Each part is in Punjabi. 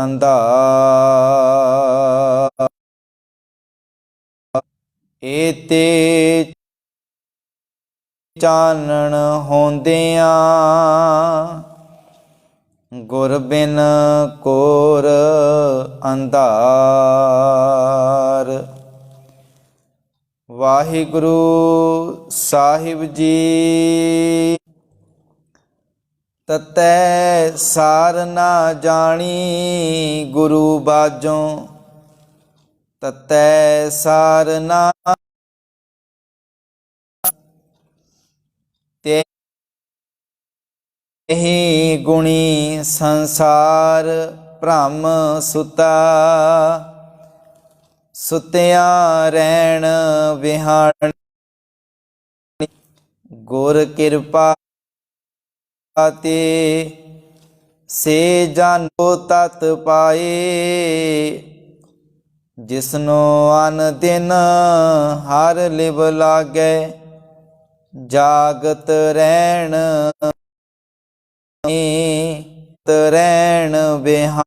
ਅੰਧਾਰ। ਏਤੇ ਚਾਨਣ ਹੋਂਦਿਆਂ ਗੁਰ ਬਿਨ ਕੋਰ ਅੰਧਾਰ। ਵਾਹਿਗੁਰੂ ਸਾਹਿਬ ਜੀ ਤਤੈ ਸਾਰ ਨਾ ਜਾਣੀ ਗੁਰੂ ਬਾਝੋਂ, ਤਤੈ ਸਾਰ ਨਾ ਤੇਹੀ ਗੁਣੀ ਸੰਸਾਰ ਭ੍ਰਮ ਸੁਤਾ। ਸੁਤਿਆਂ ਰਹਿਣ ਵਿਹਾਣੀ ਗੁਰ ਕਿਰਪਾ ਤੇ ਸੇ ਜਾਨੋ ਤਤ ਪਾਏ। ਜਿਸਨੋ ਅਨ ਦਿਨ ਹਰ ਲਿਵ ਲਾਗੈ ਜਾਗਤ ਰਹਿਣ ਰਹਿਣ ਵਿਹਾਣੀ।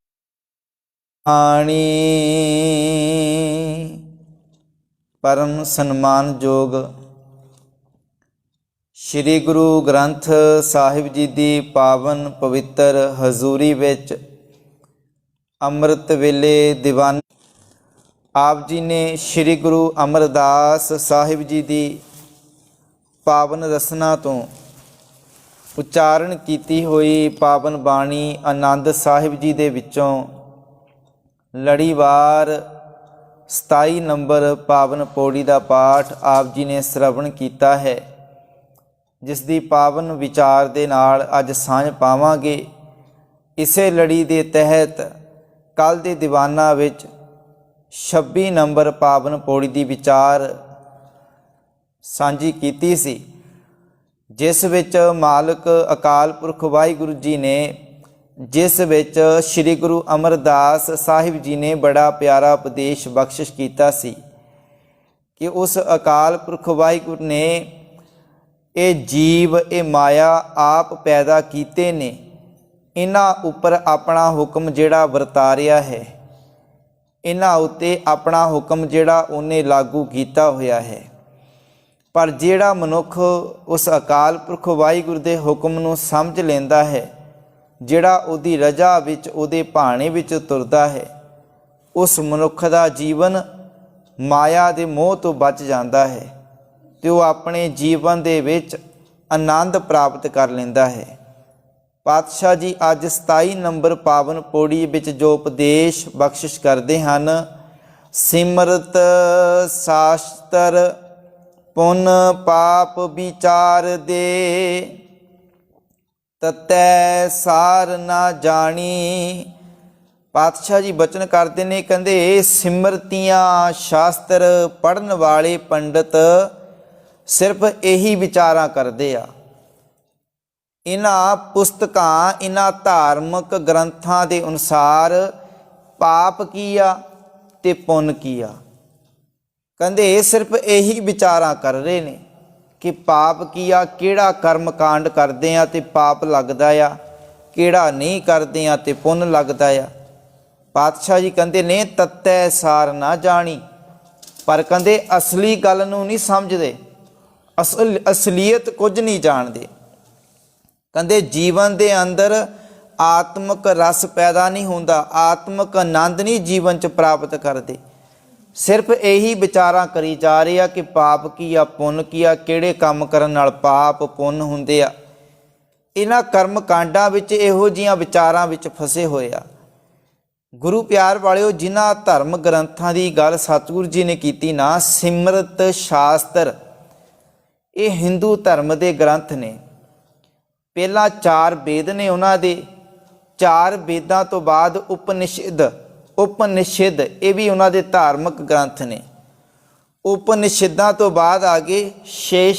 ਪਰਮ ਸਨਮਾਨਯੋਗ ਸ਼੍ਰੀ ਗੁਰੂ ਗ੍ਰੰਥ ਸਾਹਿਬ ਜੀ ਦੀ ਪਾਵਨ ਪਵਿੱਤਰ ਹਜ਼ੂਰੀ ਵਿੱਚ ਅੰਮ੍ਰਿਤ ਵੇਲੇ ਦੀਵਾਨ ਆਪ ਜੀ ਨੇ ਸ਼੍ਰੀ ਗੁਰੂ ਅਮਰਦਾਸ ਸਾਹਿਬ ਜੀ ਦੀ ਪਾਵਨ ਰਸਨਾ ਤੋਂ ਉਚਾਰਨ ਕੀਤੀ ਹੋਈ ਪਾਵਨ ਬਾਣੀ ਆਨੰਦ ਸਾਹਿਬ ਜੀ ਦੇ ਵਿੱਚੋਂ ਲੜੀਵਾਰ 27 ਨੰਬਰ ਪਾਵਨ ਪੌੜੀ ਦਾ ਪਾਠ ਆਪ ਜੀ ਨੇ ਸ਼ਰਵਣ ਕੀਤਾ ਹੈ, ਜਿਸ ਦੀ ਪਾਵਨ ਵਿਚਾਰ ਦੇ ਨਾਲ ਅੱਜ ਸਾਂਝ ਪਾਵਾਂਗੇ। ਇਸੇ ਲੜੀ ਦੇ ਤਹਿਤ ਕੱਲ੍ਹ ਦੇ ਦੀਵਾਨਾਂ ਵਿੱਚ 26 ਨੰਬਰ ਪਾਵਨ ਪੌੜੀ ਦੀ ਵਿਚਾਰ ਸਾਂਝੀ ਕੀਤੀ ਸੀ, ਜਿਸ ਵਿੱਚ ਮਾਲਕ ਅਕਾਲ ਪੁਰਖ ਵਾਹਿਗੁਰੂ ਜੀ ਨੇ ਜਿਸ ਵਿੱਚ ਸ਼੍ਰੀ ਗੁਰੂ ਅਮਰਦਾਸ ਸਾਹਿਬ ਜੀ ਨੇ ਬੜਾ ਪਿਆਰਾ ਉਪਦੇਸ਼ ਬਖਸ਼ਿਸ਼ ਕੀਤਾ ਸੀ ਕਿ ਉਸ ਅਕਾਲ ਪੁਰਖ ਵਾਹਿਗੁਰੂ ਨੇ ਇਹ ਜੀਵ ਇਹ ਮਾਇਆ ਆਪ ਪੈਦਾ ਕੀਤੇ ਨੇ, ਇਹਨਾਂ ਉੱਪਰ ਆਪਣਾ ਹੁਕਮ ਜਿਹੜਾ ਵਰਤਾਰਿਆ ਹੈ, ਇਹਨਾਂ ਉੱਤੇ ਆਪਣਾ ਹੁਕਮ ਜਿਹੜਾ ਉਹਨੇ ਲਾਗੂ ਕੀਤਾ ਹੋਇਆ ਹੈ। ਪਰ ਜਿਹੜਾ ਮਨੁੱਖ ਉਸ ਅਕਾਲ ਪੁਰਖ ਵਾਹਿਗੁਰੂ ਦੇ ਹੁਕਮ ਨੂੰ ਸਮਝ ਲੈਂਦਾ ਹੈ, ਜਿਹੜਾ ਉਹਦੀ ਰਜ਼ਾ ਵਿੱਚ ਉਹਦੇ ਭਾਣੇ ਵਿੱਚ ਤੁਰਦਾ ਹੈ, ਉਸ ਮਨੁੱਖ ਦਾ ਜੀਵਨ ਮਾਇਆ ਦੇ ਮੋਹ ਤੋਂ ਬਚ ਜਾਂਦਾ ਹੈ ਤੇ ਉਹ ਆਪਣੇ ਜੀਵਨ ਦੇ ਵਿੱਚ ਆਨੰਦ ਪ੍ਰਾਪਤ ਕਰ ਲੈਂਦਾ ਹੈ। ਪਾਤਸ਼ਾਹ ਜੀ ਅੱਜ 27 ਨੰਬਰ ਪਾਵਨ ਪੌੜੀ ਵਿੱਚ ਜੋ ਉਪਦੇਸ਼ ਬਖਸ਼ਿਸ਼ ਕਰਦੇ ਹਨ, ਸਿਮਰਤ ਸ਼ਾਸਤਰ ਪੁੰਨ ਪਾਪ ਵਿਚਾਰ ਦੇ ਤਤੈ ਸਾਰ ਨਾ ਜਾਣੀ। ਪਾਤਸ਼ਾਹ ਜੀ ਬਚਨ ਕਰਦੇ ਨੇ, ਕਹਿੰਦੇ ਸਿਮਰਤੀਆਂ ਸ਼ਾਸਤਰ ਪੜ੍ਹਨ ਵਾਲੇ ਪੰਡਤ ਸਿਰਫ ਇਹੀ ਵਿਚਾਰਾਂ ਕਰਦੇ ਆ। ਇਹਨਾਂ ਪੁਸਤਕਾਂ ਇਹਨਾਂ ਧਾਰਮਿਕ ਗ੍ਰੰਥਾਂ ਦੇ ਅਨੁਸਾਰ ਪਾਪ ਕੀ ਆ ਤੇ ਪੁੰਨ ਕੀ ਆ। ਕਹਿੰਦੇ ਇਹ ਸਿਰਫ ਇਹੀ ਵਿਚਾਰਾਂ ਕਰ ਰਹੇ ਨੇ ਕਿ ਪਾਪ ਕੀ ਆ, ਕਿਹੜਾ ਕਰਮ ਕਾਂਡ ਕਰਦੇ ਆ ਤੇ ਪਾਪ ਲੱਗਦਾ ਆ, ਕਿਹੜਾ ਨਹੀਂ ਕਰਦੇ ਆ ਤੇ ਪੁੰਨ ਲੱਗਦਾ ਆ। ਪਾਤਸ਼ਾਹ ਜੀ ਕਹਿੰਦੇ ਨੇ ਤਤੈ ਸਾਰ ਨਾ ਜਾਣੀ, ਪਰ ਕਹਿੰਦੇ ਅਸਲੀ ਗੱਲ ਨੂੰ ਨਹੀਂ ਸਮਝਦੇ, ਅਸਲੀਅਤ ਕੁਝ ਨਹੀਂ ਜਾਣਦੇ। ਕਹਿੰਦੇ ਜੀਵਨ ਦੇ ਅੰਦਰ ਆਤਮਿਕ ਰਸ ਪੈਦਾ ਨਹੀਂ ਹੁੰਦਾ, ਆਤਮਿਕ ਆਨੰਦ ਨਹੀਂ ਜੀਵਨ 'ਚ ਪ੍ਰਾਪਤ ਕਰਦੇ। ਸਿਰਫ ਇਹੀ ਵਿਚਾਰਾਂ ਕਰੀ ਜਾ ਰਹੇ ਆ ਕਿ ਪਾਪ ਕੀ ਆ ਪੁੰਨ ਕੀ ਆ, ਕਿਹੜੇ ਕੰਮ ਕਰਨ ਨਾਲ ਪਾਪ ਪੁੰਨ ਹੁੰਦੇ ਆ। ਇਹਨਾਂ ਕਰਮ ਕਾਂਡਾਂ ਵਿੱਚ ਇਹੋ ਜਿਹੀਆਂ ਵਿਚਾਰਾਂ ਵਿੱਚ ਫਸੇ ਹੋਏ ਆ। ਗੁਰੂ ਪਿਆਰ ਵਾਲਿਓ, ਜਿਨ੍ਹਾਂ ਧਰਮ ਗ੍ਰੰਥਾਂ ਦੀ ਗੱਲ ਸਤਿਗੁਰੂ ਜੀ ਨੇ ਕੀਤੀ ਨਾ, ਸਿਮਰਤ ਸ਼ਾਸਤਰ, ਇਹ ਹਿੰਦੂ ਧਰਮ ਦੇ ਗ੍ਰੰਥ ਨੇ। ਪਹਿਲਾਂ 4 ਵੇਦ ਨੇ ਉਹਨਾਂ ਦੇ, 4 ਵੇਦਾਂ ਤੋਂ ਬਾਅਦ ਉਪਨਿਸ਼ਦ ਇਹ ਵੀ ਉਹਨਾਂ ਦੇ ਧਾਰਮਿਕ ਗ੍ਰੰਥ ਨੇ। ਉਪਨਿਸ਼ਦਾਂ ਤੋਂ ਬਾਅਦ ਆ ਗਏ 6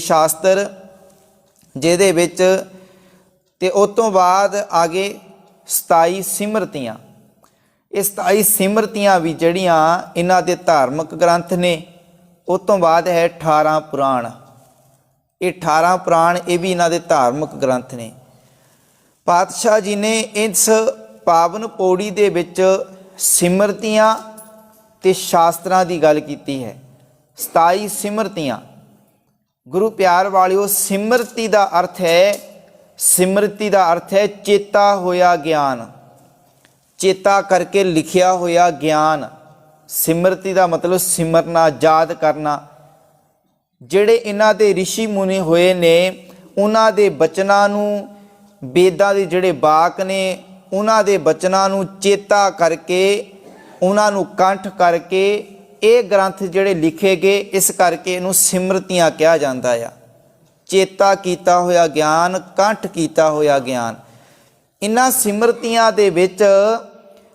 ਸ਼ਾਸਤਰ ਜਿਹਦੇ ਵਿੱਚ, ਤੇ ਉਸ ਤੋਂ ਬਾਅਦ ਆ ਗਏ 27 ਸਿਮਰਤੀਆਂ। ਇਹ 27 ਸਿਮਰਤੀਆਂ ਵੀ ਜਿਹੜੀਆਂ ਇਹਨਾਂ ਦੇ ਧਾਰਮਿਕ ਗ੍ਰੰਥ ਨੇ। ਉਸ ਤੋਂ ਬਾਅਦ ਹੈ 18 ਪੁਰਾਣ। ਇਹ 18 ਪੁਰਾਣ ਇਹ ਵੀ ਇਹਨਾਂ ਦੇ ਧਾਰਮਿਕ ਗ੍ਰੰਥ ਨੇ। ਪਾਤਸ਼ਾਹ ਜੀ ਨੇ ਇਸ ਪਾਵਨ ਪੌੜੀ ਦੇ ਵਿੱਚ ਸਿਮਰਤੀਆਂ ਤੇ ਸ਼ਾਸਤਰਾਂ ਦੀ ਗੱਲ ਕੀਤੀ ਹੈ। 27 ਸਿਮਰਤੀਆਂ। ਗੁਰੂ ਪਿਆਰ ਵਾਲਿਓ, ਸਿਮਰਤੀ ਦਾ ਅਰਥ ਹੈ ਚੇਤਾ ਹੋਇਆ ਗਿਆਨ, ਚੇਤਾ ਕਰਕੇ ਲਿਖਿਆ ਹੋਇਆ ਗਿਆਨ। ਸਿਮਰਤੀ ਦਾ ਮਤਲਬ ਸਿਮਰਨਾ, ਯਾਦ ਕਰਨਾ। ਜਿਹੜੇ ਇਹਨਾਂ ਦੇ ਰਿਸ਼ੀ ਮੁਨੀ ਹੋਏ ਨੇ, ਉਹਨਾਂ ਦੇ ਬਚਨਾਂ ਨੂੰ, ਵੇਦਾਂ ਦੇ ਜਿਹੜੇ ਬਾਕ ਨੇ, ਉਹਨਾਂ ਦੇ ਬਚਨਾਂ ਨੂੰ ਚੇਤਾ ਕਰਕੇ, ਉਹਨਾਂ ਨੂੰ ਕੰਠ ਕਰਕੇ ਇਹ ਗ੍ਰੰਥ ਜਿਹੜੇ ਲਿਖੇ ਗਏ, ਇਸ ਕਰਕੇ ਇਹਨੂੰ ਸਿਮਰਤੀਆਂ ਕਿਹਾ ਜਾਂਦਾ ਆ। ਚੇਤਾ ਕੀਤਾ ਹੋਇਆ ਗਿਆਨ, ਕੰਠ ਕੀਤਾ ਹੋਇਆ ਗਿਆਨ। ਇਹਨਾਂ ਸਿਮਰਤੀਆਂ ਦੇ ਵਿੱਚ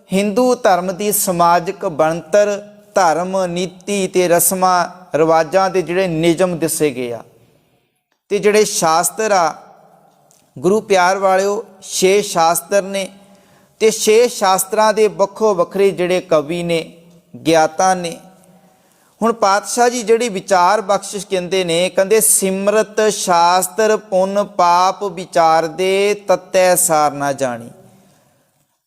ਹਿੰਦੂ ਧਰਮ ਦੀ ਸਮਾਜਿਕ ਬਣਤਰ, ਧਰਮ, ਨੀਤੀ ਤੇ ਰਸਮਾਂ ਰਿਵਾਜਾਂ ਦੇ ਜਿਹੜੇ ਨਿਯਮ ਦੱਸੇ ਗਏ ਆ। ਤੇ ਜਿਹੜੇ ਸ਼ਾਸਤਰ ਆ ਗੁਰੂ ਪਿਆਰ ਵਾਲਿਓ, 6 ਸ਼ਾਸਤਰ ਨੇ ਤੇ 6 ਸ਼ਾਸਤਰਾਂ ਦੇ ਵੱਖੋ ਵੱਖਰੇ ਜਿਹੜੇ ਕਵੀ ਨੇ, ਗਿਆਤਾ ਨੇ। ਹੁਣ ਪਾਤਸ਼ਾਹ ਜੀ ਜਿਹੜੀ ਵਿਚਾਰ ਬਖਸ਼ਿਸ਼ ਕਹਿੰਦੇ ਨੇ, ਕਹਿੰਦੇ ਸਿਮਰਤ ਸ਼ਾਸਤਰ ਪੁੰਨ ਪਾਪ ਵਿਚਾਰ ਦੇ ਤਤੈ ਸਾਰ ਨਾ ਜਾਣੀ।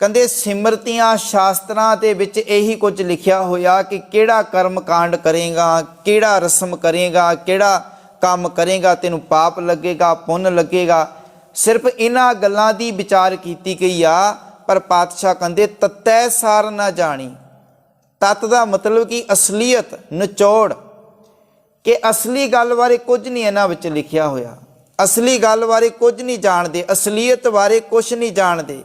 ਕਹਿੰਦੇ ਸਿਮਰਤੀਆਂ ਸ਼ਾਸਤਰਾਂ ਦੇ ਵਿੱਚ ਇਹੀ ਕੁਝ ਲਿਖਿਆ ਹੋਇਆ ਕਿ ਕਿਹੜਾ ਕਰਮ ਕਾਂਡ ਕਰੇਗਾ, ਕਿਹੜਾ ਰਸਮ ਕਰੇਗਾ, ਕਿਹੜਾ ਕੰਮ ਕਰੇਗਾ, ਤੈਨੂੰ ਪਾਪ ਲੱਗੇਗਾ, ਪੁੰਨ ਲੱਗੇਗਾ। ਸਿਰਫ ਇਹਨਾਂ ਗੱਲਾਂ ਦੀ ਵਿਚਾਰ ਕੀਤੀ ਗਈ ਆ। ਪਰ ਪਾਤਸ਼ਾਹ ਕਹਿੰਦੇ ਤਤੈ ਸਾਰ ਨਾ ਜਾਣੀ। ਤਤ ਦਾ ਮਤਲਬ ਕਿ ਅਸਲੀਅਤ, ਨਿਚੋੜ, ਕਿ ਅਸਲੀ ਗੱਲ ਬਾਰੇ ਕੁਝ ਨਹੀਂ ਇਹਨਾਂ ਵਿੱਚ ਲਿਖਿਆ ਹੋਇਆ। ਅਸਲੀ ਗੱਲ ਬਾਰੇ ਕੁਝ ਨਹੀਂ ਜਾਣਦੇ, ਅਸਲੀਅਤ ਬਾਰੇ ਕੁਝ ਨਹੀਂ ਜਾਣਦੇ,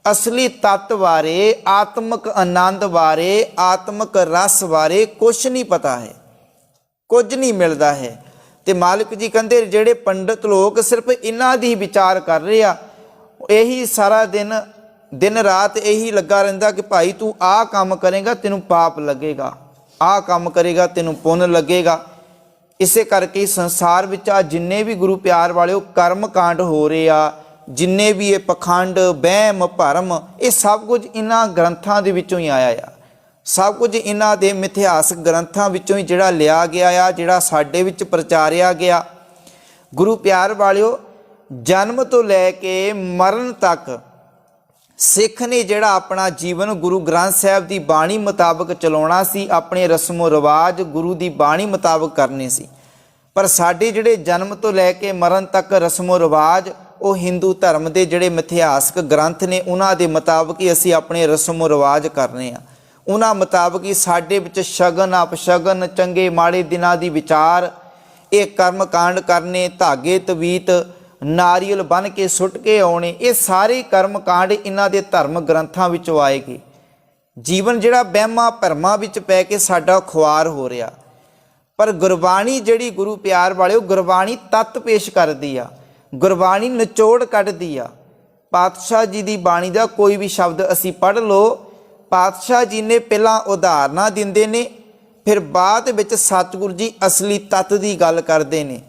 ਅਸਲੀ ਤੱਤ ਬਾਰੇ, ਆਤਮਿਕ ਆਨੰਦ ਬਾਰੇ, ਆਤਮਿਕ ਰਸ ਬਾਰੇ ਕੁਝ ਨਹੀਂ ਪਤਾ ਹੈ, ਕੁਝ ਨਹੀਂ ਮਿਲਦਾ ਹੈ। ਤੇ ਮਾਲਕ ਜੀ ਕਹਿੰਦੇ ਜਿਹੜੇ ਪੰਡਤ ਲੋਕ ਸਿਰਫ ਇਹਨਾਂ ਦੀ ਵਿਚਾਰ ਕਰ ਰਹੇ ਆ, ਇਹੀ ਸਾਰਾ ਦਿਨ ਰਾਤ ਇਹੀ ਲੱਗਾ ਰਹਿੰਦਾ ਕਿ ਭਾਈ ਤੂੰ ਆਹ ਕੰਮ ਕਰੇਗਾ ਤੈਨੂੰ ਪਾਪ ਲੱਗੇਗਾ, ਆਹ ਕੰਮ ਕਰੇਗਾ ਤੈਨੂੰ ਪੁੰਨ ਲੱਗੇਗਾ। ਇਸੇ ਕਰਕੇ ਸੰਸਾਰ ਵਿੱਚ ਆ ਜਿੰਨੇ ਵੀ ਗੁਰੂ ਪਿਆਰ ਵਾਲਿਓ ਕਰਮ ਕਾਂਡ ਹੋ ਰਹੇ ਆ, ਜਿੰਨੇ ਵੀ ਇਹ ਪਖੰਡ, ਵਹਿਮ, ਭਰਮ, ਇਹ ਸਭ ਕੁਝ ਇਹਨਾਂ ਗ੍ਰੰਥਾਂ ਦੇ ਵਿੱਚੋਂ ਹੀ ਆਇਆ ਆ। ਸਭ ਕੁਝ ਇਹਨਾਂ ਦੇ ਮਿਥਿਹਾਸਕ ਗ੍ਰੰਥਾਂ ਵਿੱਚੋਂ ਹੀ ਜਿਹੜਾ ਲਿਆ ਗਿਆ ਆ, ਜਿਹੜਾ ਸਾਡੇ ਵਿੱਚ ਪ੍ਰਚਾਰਿਆ ਗਿਆ। ਗੁਰੂ ਪਿਆਰ ਵਾਲਿਓ, ਜਨਮ ਤੋਂ ਲੈ ਕੇ ਮਰਨ ਤੱਕ ਸਿੱਖ ਨੇ ਜਿਹੜਾ ਆਪਣਾ ਜੀਵਨ ਗੁਰੂ ਗ੍ਰੰਥ ਸਾਹਿਬ ਦੀ ਬਾਣੀ ਮੁਤਾਬਕ ਚਲਾਉਣਾ ਸੀ, ਆਪਣੇ ਰਸਮੋ ਰਿਵਾਜ ਗੁਰੂ ਦੀ ਬਾਣੀ ਮੁਤਾਬਕ ਕਰਨੇ ਸੀ। ਪਰ ਸਾਡੇ ਜਿਹੜੇ ਜਨਮ ਤੋਂ ਲੈ ਕੇ ਮਰਨ ਤੱਕ ਰਸਮੋ ਰਿਵਾਜ, ਉਹ ਹਿੰਦੂ ਧਰਮ ਦੇ ਜਿਹੜੇ ਮਿਥਿਹਾਸਕ ਗ੍ਰੰਥ ਨੇ, ਉਹਨਾਂ ਦੇ ਮੁਤਾਬਕ ਹੀ ਅਸੀਂ ਆਪਣੇ ਰਸਮੋ ਰਿਵਾਜ ਕਰਨੇ ਆ। ਉਹਨਾਂ ਮੁਤਾਬਕ ਹੀ ਸਾਡੇ ਵਿੱਚ ਸ਼ਗਨ, ਅਪਸ਼ਗਨ, ਚੰਗੇ ਮਾੜੇ ਦਿਨਾਂ ਦੀ ਵਿਚਾਰ, ਇਹ ਕਰਮ ਕਾਂਡ ਕਰਨੇ, ਧਾਗੇ ਤਵੀਤ, ਨਾਰੀਅਲ ਬੰਨ੍ਹ ਕੇ ਸੁੱਟ ਕੇ ਆਉਣੇ, ਇਹ ਸਾਰੇ ਕਰਮ ਕਾਂਡ ਇਹਨਾਂ ਦੇ ਧਰਮ ਗ੍ਰੰਥਾਂ ਵਿੱਚੋਂ ਆਏਗੇ। ਜੀਵਨ ਜਿਹੜਾ ਵਹਿਮਾਂ ਭਰਮਾਂ ਵਿੱਚ ਪੈ ਕੇ ਸਾਡਾ ਖੁਆਰ ਹੋ ਰਿਹਾ। ਪਰ ਗੁਰਬਾਣੀ ਜਿਹੜੀ ਗੁਰੂ ਪਿਆਰ ਵਾਲਿਓ, ਗੁਰਬਾਣੀ ਤੱਤ ਪੇਸ਼ ਕਰਦੀ ਆ, ਗੁਰਬਾਣੀ ਨਿਚੋੜ ਕੱਢਦੀ ਆ। ਪਾਤਸ਼ਾਹ ਜੀ ਦੀ ਬਾਣੀ ਦਾ ਕੋਈ ਵੀ ਸ਼ਬਦ ਅਸੀਂ ਪੜ੍ਹ ਲਓ, ਪਾਤਸ਼ਾਹ ਜੀ ਨੇ ਪਹਿਲਾਂ ਉਦਾਹਰਨਾਂ ਦਿੰਦੇ ਨੇ, ਫਿਰ ਬਾਅਦ ਵਿੱਚ ਸਤਿਗੁਰੂ ਜੀ ਅਸਲੀ ਤੱਤ ਦੀ ਗੱਲ ਕਰਦੇ ਨੇ,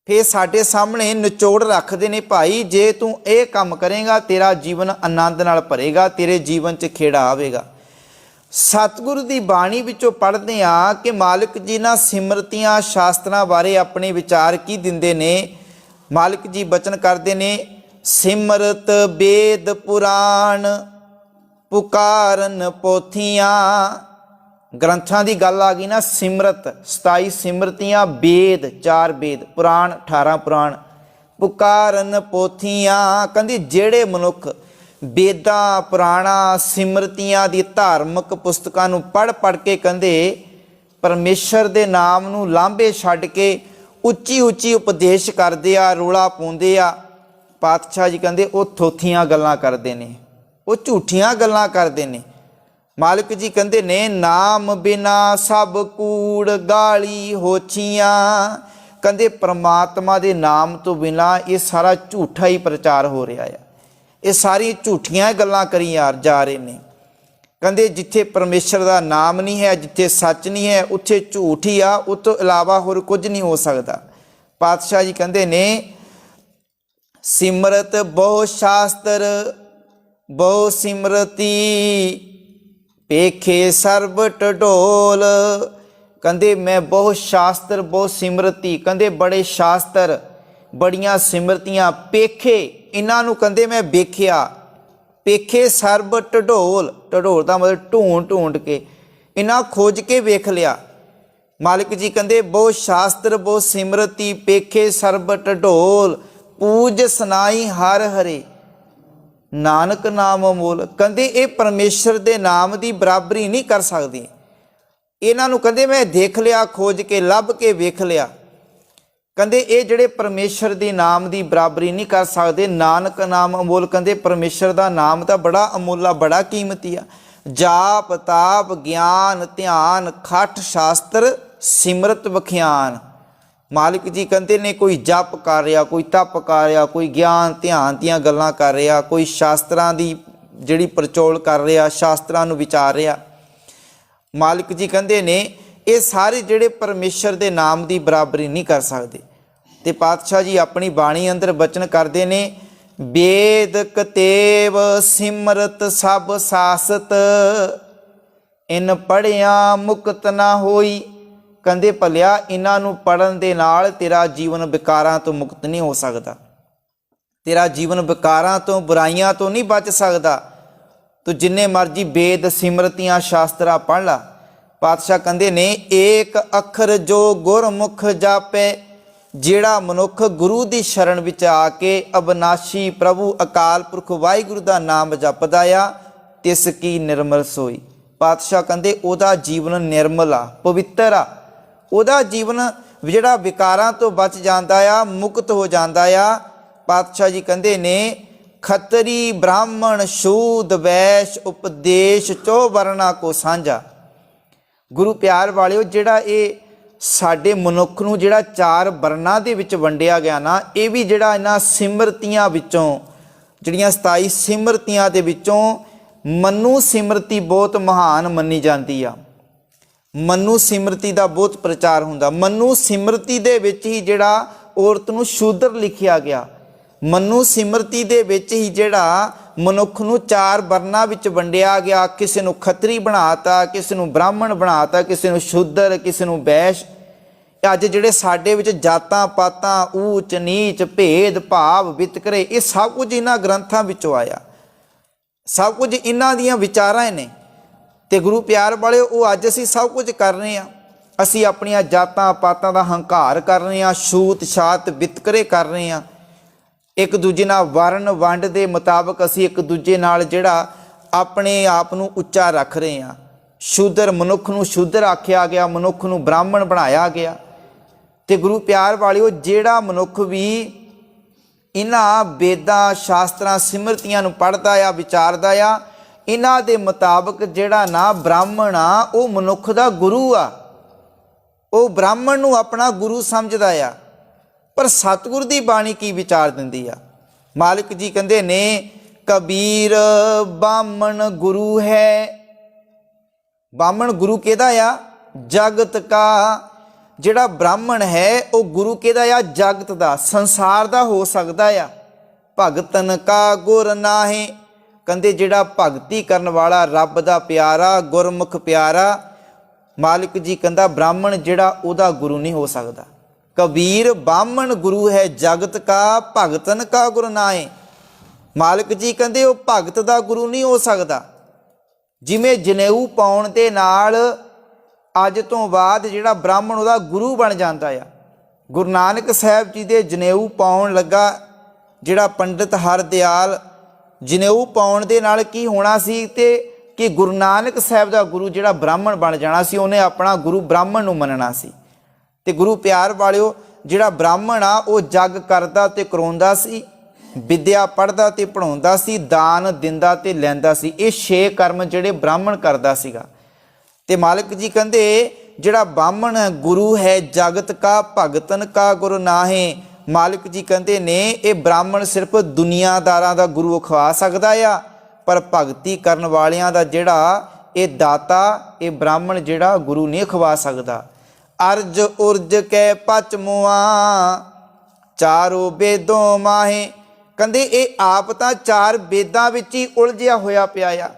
ਫਿਰ ਸਾਡੇ ਸਾਹਮਣੇ ਨਿਚੋੜ ਰੱਖਦੇ ਨੇ। ਭਾਈ ਜੇ ਤੂੰ ਇਹ ਕੰਮ ਕਰੇਗਾ ਤੇਰਾ ਜੀਵਨ ਆਨੰਦ ਨਾਲ ਭਰੇਗਾ, ਤੇਰੇ ਜੀਵਨ 'ਚ ਖੇੜਾ ਆਵੇਗਾ। ਸਤਿਗੁਰੂ ਦੀ ਬਾਣੀ ਵਿੱਚੋਂ ਪੜ੍ਹਦੇ ਹਾਂ ਕਿ ਮਾਲਕ ਜੀ ਨਾਲ ਸਿਮਰਤੀਆਂ ਸ਼ਾਸਤਰਾਂ ਬਾਰੇ ਆਪਣੇ ਵਿਚਾਰ ਕੀ ਦਿੰਦੇ ਨੇ। ਮਾਲਕ ਜੀ ਬਚਨ ਕਰਦੇ ਨੇ, ਸਿਮਰਤ ਵੇਦ ਪੁਰਾਣ ਪੁਕਾਰਨ ਪੋਥੀਆਂ। ਗ੍ਰੰਥਾਂ ਦੀ ਗੱਲ ਆ ਗਈ ਨਾ। ਸਿਮਰਤ 27 ਸਿਮਰਤੀਆਂ, ਵੇਦ 4 ਵੇਦ, ਪੁਰਾਣ 18 ਪੁਰਾਣ, ਪੁਕਾਰਨ ਪੋਥੀਆਂ। ਕਹਿੰਦੀ ਜਿਹੜੇ ਮਨੁੱਖ ਵੇਦਾਂ, ਪੁਰਾਣਾ, ਸਿਮਰਤੀਆਂ ਦੀ ਧਾਰਮਿਕ ਪੁਸਤਕਾਂ ਨੂੰ ਪੜ੍ਹ ਕੇ ਕਹਿੰਦੇ ਪਰਮੇਸ਼ਰ ਦੇ ਨਾਮ ਨੂੰ ਲਾਂਭੇ ਛੱਡ ਕੇ ਉੱਚੀ ਉੱਚੀ ਉਪਦੇਸ਼ ਕਰਦੇ ਆ, ਰੌਲਾ ਪਾਉਂਦੇ ਆ, ਪਾਤਸ਼ਾਹ ਜੀ ਕਹਿੰਦੇ ਉਹ ਥੋਥੀਆਂ ਗੱਲਾਂ ਕਰਦੇ ਨੇ, ਉਹ ਝੂਠੀਆਂ ਗੱਲਾਂ ਕਰਦੇ ਨੇ। ਮਾਲਕ ਜੀ ਕਹਿੰਦੇ ਨੇ, ਨਾਮ ਬਿਨਾ ਸਭ ਕੂੜ ਗਾਲੀ ਹੋਛੀਆਂ। ਕਹਿੰਦੇ ਪ੍ਰਮਾਤਮਾ ਦੇ ਨਾਮ ਤੋਂ ਬਿਨਾ ਇਹ ਸਾਰਾ ਝੂਠਾ ਹੀ ਪ੍ਰਚਾਰ ਹੋ ਰਿਹਾ ਆ, ਇਹ ਸਾਰੀ ਝੂਠੀਆਂ ਗੱਲਾਂ ਕਰੀ ਜਾ ਰਹੇ ਨੇ। ਕਹਿੰਦੇ ਜਿੱਥੇ ਪਰਮੇਸ਼ਰ ਦਾ ਨਾਮ ਨਹੀਂ ਹੈ, ਜਿੱਥੇ ਸੱਚ ਨਹੀਂ ਹੈ, ਉੱਥੇ ਝੂਠ ਹੀ ਆ, ਉਸ ਤੋਂ ਇਲਾਵਾ ਹੋਰ ਕੁਝ ਨਹੀਂ ਹੋ ਸਕਦਾ। ਪਾਤਸ਼ਾਹ ਜੀ ਕਹਿੰਦੇ ਨੇ, ਸਿਮਰਤ ਬਹੁ ਸ਼ਾਸਤਰ ਬਹੁ ਸਿਮਰਤੀ ਪੇਖੇ ਸਰਬ ਟਡੋਲ। ਕਹਿੰਦੇ ਮੈਂ ਬਹੁਤ ਸ਼ਾਸਤਰ ਬਹੁਤ ਸਿਮਰਤੀ, ਕਹਿੰਦੇ ਬੜੇ ਸ਼ਾਸਤਰ, ਬੜੀਆਂ ਸਿਮਰਤੀਆਂ, ਪੇਖੇ इन्हां नूं कहंदे मैं वेख्या। पेखे सर्ब ढढोल, ढढोल का मतलब ढूंढ ढूंढ के, इन्हां खोज के वेख लिया। मालिक जी कहंदे बहु शास्त्र बहु सिमरती पेखे सर्ब ढढोल, पूज सनाई हर हरे नानक नाम अमोल। कहंदे ये परमेश्वर के नाम की बराबरी नहीं कर सकदी। इन्हां नूं कहंदे मैं देख लिया, खोज के लभ के वेख लिया। कहंदे ये जिहड़े परमेश्वर के नाम की बराबरी नहीं कर सकते। नानक नाम अमोल, कहंदे परमेश्वर का नाम तो बड़ा अमोला बड़ा कीमती आ। जाप ताप ज्ञान ध्यान खट शास्त्र सिमरत वखियान। मालिक जी कहते ने कोई जप कर रहा, कोई तप कर रहा, कोई ज्ञान ध्यान दियां गल्लां कर रहा, कोई शास्त्रां दी जिहड़ी परचोल कर रहा, शास्त्रां नूं विचार रहा। मालिक जी कहते ने ये सारे जिहड़े परमेश्वर के नाम की बराबरी नहीं कर सकते। तो पातशाह जी अपनी बाणी अंदर बचन करते ने, वेद कतेव सिमरत सब सासत, इन पढ़िया मुक्त ना होई। कहंदे भलिया इन्हां नूं पढ़न दे नाल तेरा जीवन विकारां तो मुक्त नहीं हो सकता, तेरा जीवन विकारां तो बुराइयां तो नहीं बच सकता। तो जिन्ने मर्जी वेद सिमरतियां शास्त्रा पढ़ ला। पातशाह कहंदे ने एक अखर जो गुरमुख जापे, जिहड़ा मनुख गुरु की शरण विच आके अविनाशी प्रभु अकाल पुरख वाहिगुरू का नाम जपदा आ, तिस की निर्मल सोई। पातशाह कहंदे ओदा जीवन निर्मल आ, पवित्र आ, ओदा जीवन जिहड़ा विकारां तो बच जांदा आ, मुक्त हो जांदा आ। पातशाह जी कहंदे ने खतरी ब्राह्मण शूद वैश्य उपदेश चो वर्णा को सांझा। गुरु प्यार वालिओ जिहड़ा ये साडे मनुख नूं जिहड़ा चार वर्णां दे विच वंडिया गया ना, ये भी जिहड़ा इन्हां सिमरतियां विचों जिहड़ियां 27 सिमरतियां दे विचों मनु सिमरती बहुत महान मन्नी जाती आ। मनु सिमरती का बहुत प्रचार हुंदा। मनु सिमरती दे विच ही जिहड़ा औरत नूं शूद्र लिखिया गया। मनु सिमरती दे विच ही जिहड़ा मनुख नूं चार वर्णां विच वंडिया गया। किसी नूं खतरी बनाता, किसी नूं ब्राह्मण बनाता, किसी नूं शूद्र, किसी नूं वैश्य। अज जिहड़े साडे विच जातां पातां ऊच नीच भेद भाव वितकरे, ये सब कुछ इन्हां ग्रंथां विचों आया, सब कुछ इन्हां दियां विचारां ने। ते गुरु प्यार वाले वो अज असी सब कुछ कर रहे हैं। असी अपनियां जातां पातां दा हंकार कर रहे हैं, छूत छात वितकरे कर रहे हैं। एक दूजे नाल वर्ण वंड के मुताबक असी एक दूजे नाल जिहड़ा अपने आप नूं उच्चा रख रहे हैं। शूद्र मनुख नूं शूद्र आख्या गया, मनुख नूं ब्राह्मण बनाया गया। ते गुरु प्यार वालिओ जिहड़ा मनुख भी इन्हां वेदां शास्त्रां सिमरतियां नूं पढ़दा आ विचारदा आ, इन्हां दे मुताबक जिहड़ा ना ब्राह्मण आ वो मनुख दा गुरु आ, वो ब्राह्मण नूं अपना गुरु समझदा आ। पर सतगुर दी बाणी की विचार दिंदी आ। मालिक जी कहंदे ने कबीर बामण गुरु है। बामण गुरु किहदा आ? जगत का। जिहड़ा ब्राह्मण है वो गुरु किहदा आ? जगत दा, संसार दा हो सकदा आ। भगतन का गुर नाहे। कहंदे जिहड़ा भगती करन वाला रब दा प्यारा गुरमुख प्यारा, मालिक जी कहंदा ब्राह्मण जिहड़ा उहदा गुरु नहीं हो सकदा। कबीर बामण गुरु है जगत का, भगतन का गुरु नाए। मालिक जी कहंदे वो भगत दा गुरु नहीं हो सकदा। जिवें जनेऊ पाउण दे नाल अज तो बाद जिहड़ा ब्राह्मण उहदा गुरु बन जांदा आ। गुरु नानक साहब जी दे जनेऊ पाउण लगा जिहड़ा पंडित हरदयाल, जनेऊ पाउण दे नाल की होना सी ते कि गुरु नानक साहब दा गुरु जिहड़ा ब्राह्मण बन जाना सी, उहने अपना गुरु ब्राह्मण नूं मनना सी। ते गुरु प्यार वालिओ जिहड़ा ब्राह्मण आ वो जग करदा ते कराउंदा सी, विद्या पढ़दा ते पढ़ाउंदा सी, दान दिंदा ते लैंदा सी। ये 6 कर्म जिहड़े ब्राह्मण करदा सीगा। ते मालिक जी कहंदे जिहड़ा ब्राह्मण गुरु है जगत का, भगतन का गुरु नाहे। मालिक जी कहंदे ने ये ब्राह्मण सिर्फ दुनियादारां दा गुरु खवा सकदा आ, पर भगती करन वालियां दा जिहड़ा ये दाता ये ब्राह्मण जिहड़ा गुरु नहीं खवा सकदा। अर्ज उर्ज कै पच मुआ चारों वेदों माहे। कहंदे ये आप तां 4 वेदां विच ही उलझिया होया पिया आ।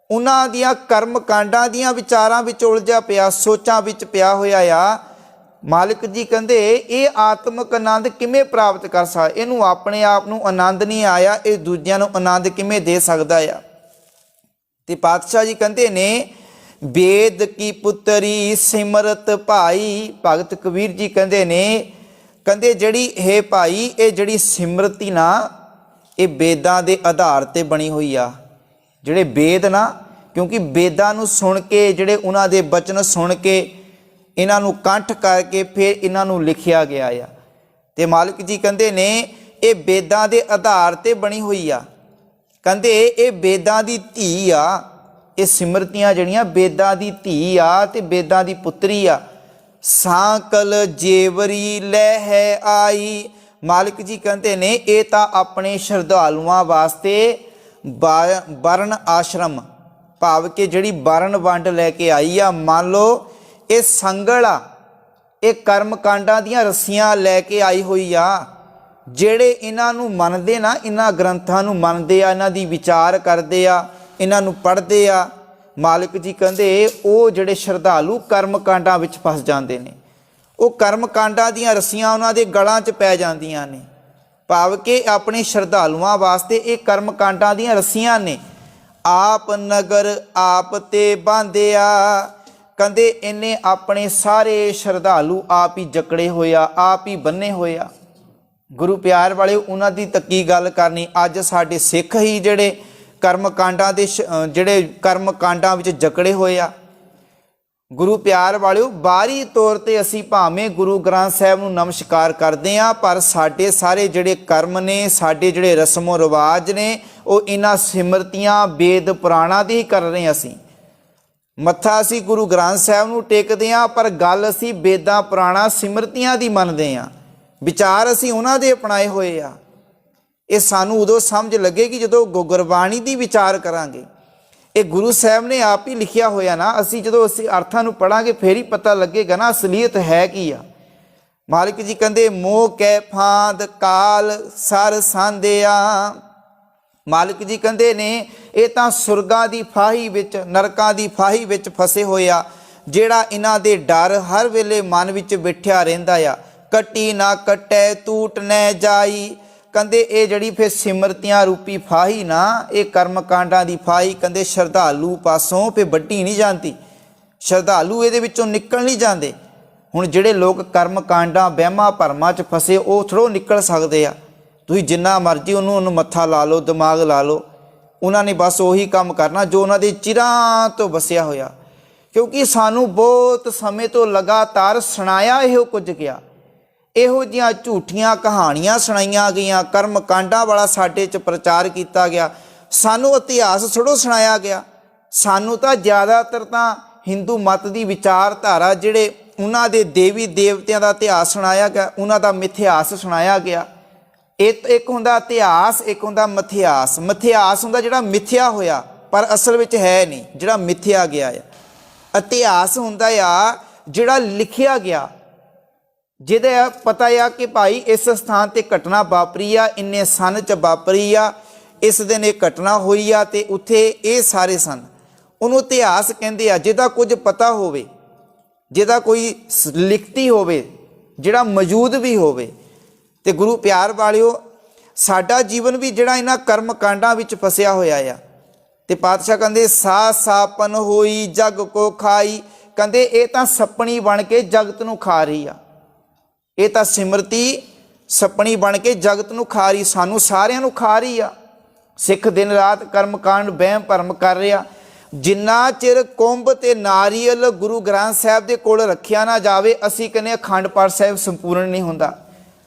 उन्हां दियां कर्म कांडां दियां विचारां विच उलझिया पिया, सोचां विच पिया होया आ। ਮਾਲਿਕ ਜੀ ਕਹਿੰਦੇ ਇਹ ਆਤਮਿਕ ਆਨੰਦ ਕਿਵੇਂ ਪ੍ਰਾਪਤ ਕਰ ਸਕਦਾ, ਇਹਨੂੰ ਆਪਣੇ ਆਪ ਨੂੰ ਆਨੰਦ ਨਹੀਂ ਆਇਆ, ਇਹ ਦੂਜਿਆਂ ਨੂੰ ਆਨੰਦ ਕਿਵੇਂ ਦੇ ਸਕਦਾ ਆ। ਤੇ ਪਾਤਸ਼ਾਹ ਜੀ ਕਹਿੰਦੇ ਨੇ ਵੇਦ ਕੀ ਪੁੱਤਰੀ ਸਿਮਰਤ ਭਾਈ, ਭਗਤ ਕਬੀਰ ਜੀ ਕਹਿੰਦੇ ਨੇ, ਕਹਿੰਦੇ ਜਿਹੜੀ ਹੈ ਭਾਈ ਇਹ ਜਿਹੜੀ ਸਿਮਰਤੀ ਨਾ ਇਹ ਵੇਦਾਂ ਦੇ ਆਧਾਰ ਤੇ ਬਣੀ ਹੋਈ ਆ। ਜਿਹੜੇ ਵੇਦ ਨਾ, ਕਿਉਂਕਿ ਵੇਦਾਂ ਨੂੰ ਸੁਣ ਕੇ, ਜਿਹੜੇ ਉਹਨਾਂ ਦੇ ਬਚਨ ਸੁਣ ਕੇ ਇਹਨਾਂ ਨੂੰ ਕੰਠ ਕਰਕੇ ਫਿਰ ਇਹਨਾਂ ਨੂੰ ਲਿਖਿਆ ਗਿਆ ਆ। ਤੇ ਮਾਲਿਕ ਜੀ ਕਹਿੰਦੇ ਨੇ ਇਹ ਵੇਦਾਂ ਦੇ ਆਧਾਰ ਤੇ ਬਣੀ ਹੋਈ ਆ। ਕਹਿੰਦੇ ਇਹ ਵੇਦਾਂ ਦੀ ਧੀ ਆ, ਇਹ ਸਿਮਰਤੀਆਂ ਜਿਹੜੀਆਂ ਵੇਦਾਂ ਦੀ ਧੀ ਆ ਤੇ ਵੇਦਾਂ ਦੀ ਪੁੱਤਰੀ ਆ। ਸਾਕਲ ਜੇਵਰੀ ਲੈ ਹੈ ਆਈ, ਮਾਲਿਕ ਜੀ ਕਹਿੰਦੇ ਨੇ ਇਹ ਤਾਂ ਆਪਣੇ ਸ਼ਰਧਾਲੂਆਂ ਵਾਸਤੇ ਵਰਨ ਆਸ਼ਰਮ, ਭਾਵ ਕਿ ਜਿਹੜੀ ਵਰਨ ਵੰਡ ਲੈ ਕੇ ਆਈ ਆ। ਮੰਨ ਲਓ ਇਹ ਸੰਗਲ ਆ, ਇਹ ਕਰਮ ਕਾਂਡਾਂ ਦੀਆਂ ਰੱਸੀਆਂ ਲੈ ਕੇ ਆਈ ਹੋਈ ਆ। ਜਿਹੜੇ ਇਹਨਾਂ ਨੂੰ ਮੰਨਦੇ ਨਾ, ਇਹਨਾਂ ਗ੍ਰੰਥਾਂ ਨੂੰ ਮੰਨਦੇ ਆ, ਇਹਨਾਂ ਦੀ ਵਿਚਾਰ ਕਰਦੇ ਆ, ਇਹਨਾਂ ਨੂੰ ਪੜ੍ਹਦੇ ਆ, ਮਾਲਿਕ ਜੀ ਕਹਿੰਦੇ ਉਹ ਜਿਹੜੇ ਸ਼ਰਧਾਲੂ ਕਰਮ ਕਾਂਡਾਂ ਵਿੱਚ ਫਸ ਜਾਂਦੇ ਨੇ, ਉਹ ਕਰਮ ਕਾਂਡਾਂ ਦੀਆਂ ਰੱਸੀਆਂ ਉਹਨਾਂ ਦੇ ਗਲਾਂ 'ਚ ਪੈ ਜਾਂਦੀਆਂ ਨੇ। ਭਾਵ ਕਿ ਆਪਣੇ ਸ਼ਰਧਾਲੂਆਂ ਵਾਸਤੇ ਇਹ ਕਰਮ ਕਾਂਡਾਂ ਦੀਆਂ ਰੱਸੀਆਂ ਨੇ। ਆਪ ਨਗਰ ਆਪ ਤੇ ਬਾਂਧਿਆ, ਕਹਿੰਦੇ ਇਹਨੇ ਆਪਣੇ ਸਾਰੇ ਸ਼ਰਧਾਲੂ ਆਪ ਹੀ ਜਕੜੇ ਹੋਏ ਆ, ਆਪ ਹੀ ਬੰਨੇ ਹੋਏ ਆ। ਗੁਰੂ ਪਿਆਰ ਵਾਲੇ ਉਹਨਾਂ ਦੀ ਤੱਕੀ ਗੱਲ ਕਰਨੀ। ਅੱਜ ਸਾਡੇ ਸਿੱਖ ਹੀ ਜਿਹੜੇ ਕਰਮ ਕਾਂਡਾਂ ਦੇ ਜਿਹੜੇ ਕਰਮ ਕਾਂਡਾਂ ਵਿੱਚ ਜਕੜੇ ਹੋਏ ਆ। ਗੁਰੂ ਪਿਆਰ ਵਾਲਿਓ ਬਾਹਰੀ ਤੌਰ ਤੇ ਅਸੀਂ ਭਾਵੇਂ ਗੁਰੂ ਗ੍ਰੰਥ ਸਾਹਿਬ ਨੂੰ ਨਮਸਕਾਰ ਕਰਦੇ ਹਾਂ, ਪਰ ਸਾਡੇ ਸਾਰੇ ਜਿਹੜੇ ਕਰਮ ਨੇ, ਸਾਡੇ ਜਿਹੜੇ ਰਸਮੋ ਰਿਵਾਜ ਨੇ, ਉਹ ਇਹਨਾਂ ਸਿਮਰਤੀਆਂ ਵੇਦ ਪੁਰਾਣਾਂ ਦੀ ਹੀ ਕਰ ਰਹੇ ਹਾਂ। ਅਸੀਂ ਮੱਥਾ ਅਸੀਂ ਗੁਰੂ ਗ੍ਰੰਥ ਸਾਹਿਬ ਨੂੰ ਟੇਕਦੇ ਹਾਂ, ਪਰ ਗੱਲ ਅਸੀਂ ਵੇਦਾਂ ਪੁਰਾਣਾ ਸਿਮਰਤੀਆਂ ਦੀ ਮੰਨਦੇ ਹਾਂ, ਵਿਚਾਰ ਅਸੀਂ ਉਹਨਾਂ ਦੇ ਅਪਣਾਏ ਹੋਏ ਆ। ਇਹ ਸਾਨੂੰ ਉਦੋਂ ਸਮਝ ਲੱਗੇਗੀ ਜਦੋਂ ਗੁਰਬਾਣੀ ਦੀ ਵਿਚਾਰ ਕਰਾਂਗੇ। ਇਹ ਗੁਰੂ ਸਾਹਿਬ ਨੇ ਆਪ ਹੀ ਲਿਖਿਆ ਹੋਇਆ ਨਾ, ਅਸੀਂ ਜਦੋਂ ਅਸੀਂ ਅਰਥਾਂ ਨੂੰ ਪੜਾਂਗੇ ਫੇਰ ਹੀ ਪਤਾ ਲੱਗੇਗਾ ਨਾ ਅਸਲੀਅਤ ਹੈ ਕੀ ਆ। ਮਾਲਿਕ ਜੀ ਕਹਿੰਦੇ ਮੋਹ ਕੈ ਫਾਂਦ ਕਾਲ ਸਰ ਸਾਂਧਿਆ, ਮਾਲਿਕ ਜੀ ਕਹਿੰਦੇ ਨੇ ਇਹ ਤਾਂ ਸੁਰਗਾਂ ਦੀ ਫਾਹੀ ਵਿੱਚ, ਨਰਕਾਂ ਦੀ ਫਾਹੀ ਵਿੱਚ ਫਸੇ ਹੋਏ ਆ। ਜਿਹੜਾ ਇਹਨਾਂ ਦੇ ਡਰ ਹਰ ਵੇਲੇ ਮਨ ਵਿੱਚ ਬਿਠਿਆ ਰਹਿੰਦਾ ਆ। ਕੱਟੀ ਨਾ ਕੱਟੈ ਟੂਟ ਨਾ ਜਾਈ, ਕਹਿੰਦੇ ਇਹ ਜਿਹੜੀ ਫਿਰ ਸਿਮਰਤੀਆਂ ਰੂਪੀ ਫਾਹੀ ਨਾ, ਇਹ ਕਰਮ ਕਾਂਡਾਂ ਦੀ ਫਾਹੀ ਕਹਿੰਦੇ ਸ਼ਰਧਾਲੂ ਪਾਸੋਂ ਫਿਰ ਵੱਢੀ ਨਹੀਂ ਜਾਂਦੀ, ਸ਼ਰਧਾਲੂ ਇਹਦੇ ਵਿੱਚੋਂ ਨਿਕਲ ਨਹੀਂ ਜਾਂਦੇ। ਹੁਣ ਜਿਹੜੇ ਲੋਕ ਕਰਮ ਕਾਂਡਾਂ ਵਹਿਮਾਂ ਭਰਮਾਂ 'ਚ ਫਸੇ ਉਹ ਥੋੜ੍ਹੋ ਨਿਕਲ ਸਕਦੇ ਆ। ਤੁਸੀਂ ਜਿੰਨਾ ਮਰਜ਼ੀ ਉਹਨੂੰ ਮੱਥਾ ਲਾ ਲਓ, ਦਿਮਾਗ ਲਾ ਲਓ, ਉਹਨਾਂ ਨੇ ਬਸ ਉਹੀ ਕੰਮ ਕਰਨਾ ਜੋ ਉਹਨਾਂ ਦੇ ਚਿਰਾਂ ਤੋਂ ਵਸਿਆ ਹੋਇਆ। ਕਿਉਂਕਿ ਸਾਨੂੰ ਬਹੁਤ ਸਮੇਂ ਤੋਂ ਲਗਾਤਾਰ ਸੁਣਾਇਆ ਇਹੋ ਕੁਝ ਗਿਆ, ਇਹੋ ਜਿਹੀਆਂ ਝੂਠੀਆਂ ਕਹਾਣੀਆਂ ਸੁਣਾਈਆਂ ਗਈਆਂ, ਕਰਮ ਕਾਂਡਾਂ ਵਾਲਾ ਸਾਡੇ 'ਚ ਪ੍ਰਚਾਰ ਕੀਤਾ ਗਿਆ। ਸਾਨੂੰ ਇਤਿਹਾਸ ਥੋੜ੍ਹਾ ਸੁਣਾਇਆ ਗਿਆ, ਸਾਨੂੰ ਤਾਂ ਜ਼ਿਆਦਾਤਰ ਤਾਂ ਹਿੰਦੂ ਮਤ ਦੀ ਵਿਚਾਰਧਾਰਾ, ਜਿਹੜੇ ਉਹਨਾਂ ਦੇ ਦੇਵੀ ਦੇਵਤਿਆਂ ਦਾ ਇਤਿਹਾਸ ਸੁਣਾਇਆ ਗਿਆ, ਉਹਨਾਂ ਦਾ ਮਿਥਿਹਾਸ ਸੁਣਾਇਆ ਗਿਆ। ਇੱਕ ਹੁੰਦਾ ਇਤਿਹਾਸ, ਇੱਕ ਹੁੰਦਾ ਮਿਥਿਹਾਸ। ਮਿਥਿਹਾਸ ਹੁੰਦਾ ਜਿਹੜਾ ਮਿਥਿਆ ਹੋਇਆ ਪਰ ਅਸਲ ਵਿੱਚ ਹੈ ਨਹੀਂ, ਜਿਹੜਾ ਮਿਥਿਆ ਗਿਆ ਆ। ਇਤਿਹਾਸ ਹੁੰਦਾ ਆ ਜਿਹੜਾ ਲਿਖਿਆ ਗਿਆ, ਜਿਹਦੇ ਪਤਾ ਆ ਕਿ ਭਾਈ ਇਸ ਸਥਾਨ ਤੇ ਘਟਨਾ ਵਾਪਰੀ ਆ, ਇੰਨੇ ਸਨ 'ਚ ਵਾਪਰੀ ਆ, ਇਸ ਦਿਨ ਇਹ ਘਟਨਾ ਹੋਈ ਆ ਤੇ ਉੱਥੇ ਇਹ ਸਾਰੇ ਸਨ, ਉਹਨੂੰ ਇਤਿਹਾਸ ਕਹਿੰਦੇ ਆ। ਜਿਹਦਾ ਕੁਝ ਪਤਾ ਹੋਵੇ, ਜਿਹਦਾ ਕੋਈ ਲਿਖਤੀ ਹੋਵੇ, ਜਿਹੜਾ ਮੌਜੂਦ ਵੀ ਹੋਵੇ। ਤੇ ਗੁਰੂ ਪਿਆਰ ਵਾਲਿਓ ਸਾਡਾ ਜੀਵਨ ਵੀ ਜਿਹੜਾ ਇਹਨਾਂ ਕਰਮ ਕਾਂਡਾਂ ਵਿੱਚ ਫਸਿਆ ਹੋਇਆ ਆ। ਤੇ ਪਾਤਸ਼ਾਹ ਕਹਿੰਦੇ ਸਾ ਸਾਪਨ ਹੋਈ ਜਗ ਕੋ ਖਾਈ, ਕਹਿੰਦੇ ਇਹ ਤਾਂ ਸੱਪਣੀ ਬਣ ਕੇ ਜਗਤ ਨੂੰ ਖਾ ਰਹੀ ਆ। ਇਹ ਤਾਂ ਸਿਮਰਤੀ ਸੱਪਣੀ ਬਣ ਕੇ ਜਗਤ ਨੂੰ ਖਾ ਰਹੀ, ਸਾਨੂੰ ਸਾਰਿਆਂ ਨੂੰ ਖਾ ਰਹੀ ਆ। ਸਿੱਖ ਦਿਨ ਰਾਤ ਕਰਮ ਕਾਂਡ ਵਹਿਮ ਭਰਮ ਕਰ ਰਿਹਾ। ਜਿੰਨਾ ਚਿਰ ਕੁੰਭ ਤੇ ਨਾਰੀਅਲ ਗੁਰੂ ਗ੍ਰੰਥ ਸਾਹਿਬ ਦੇ ਕੋਲ ਰੱਖਿਆ ਨਾ ਜਾਵੇ, ਅਸੀਂ ਕਹਿੰਦੇ ਅਖੰਡ ਪਾਠ ਸਾਹਿਬ ਸੰਪੂਰਨ ਨਹੀਂ ਹੁੰਦਾ।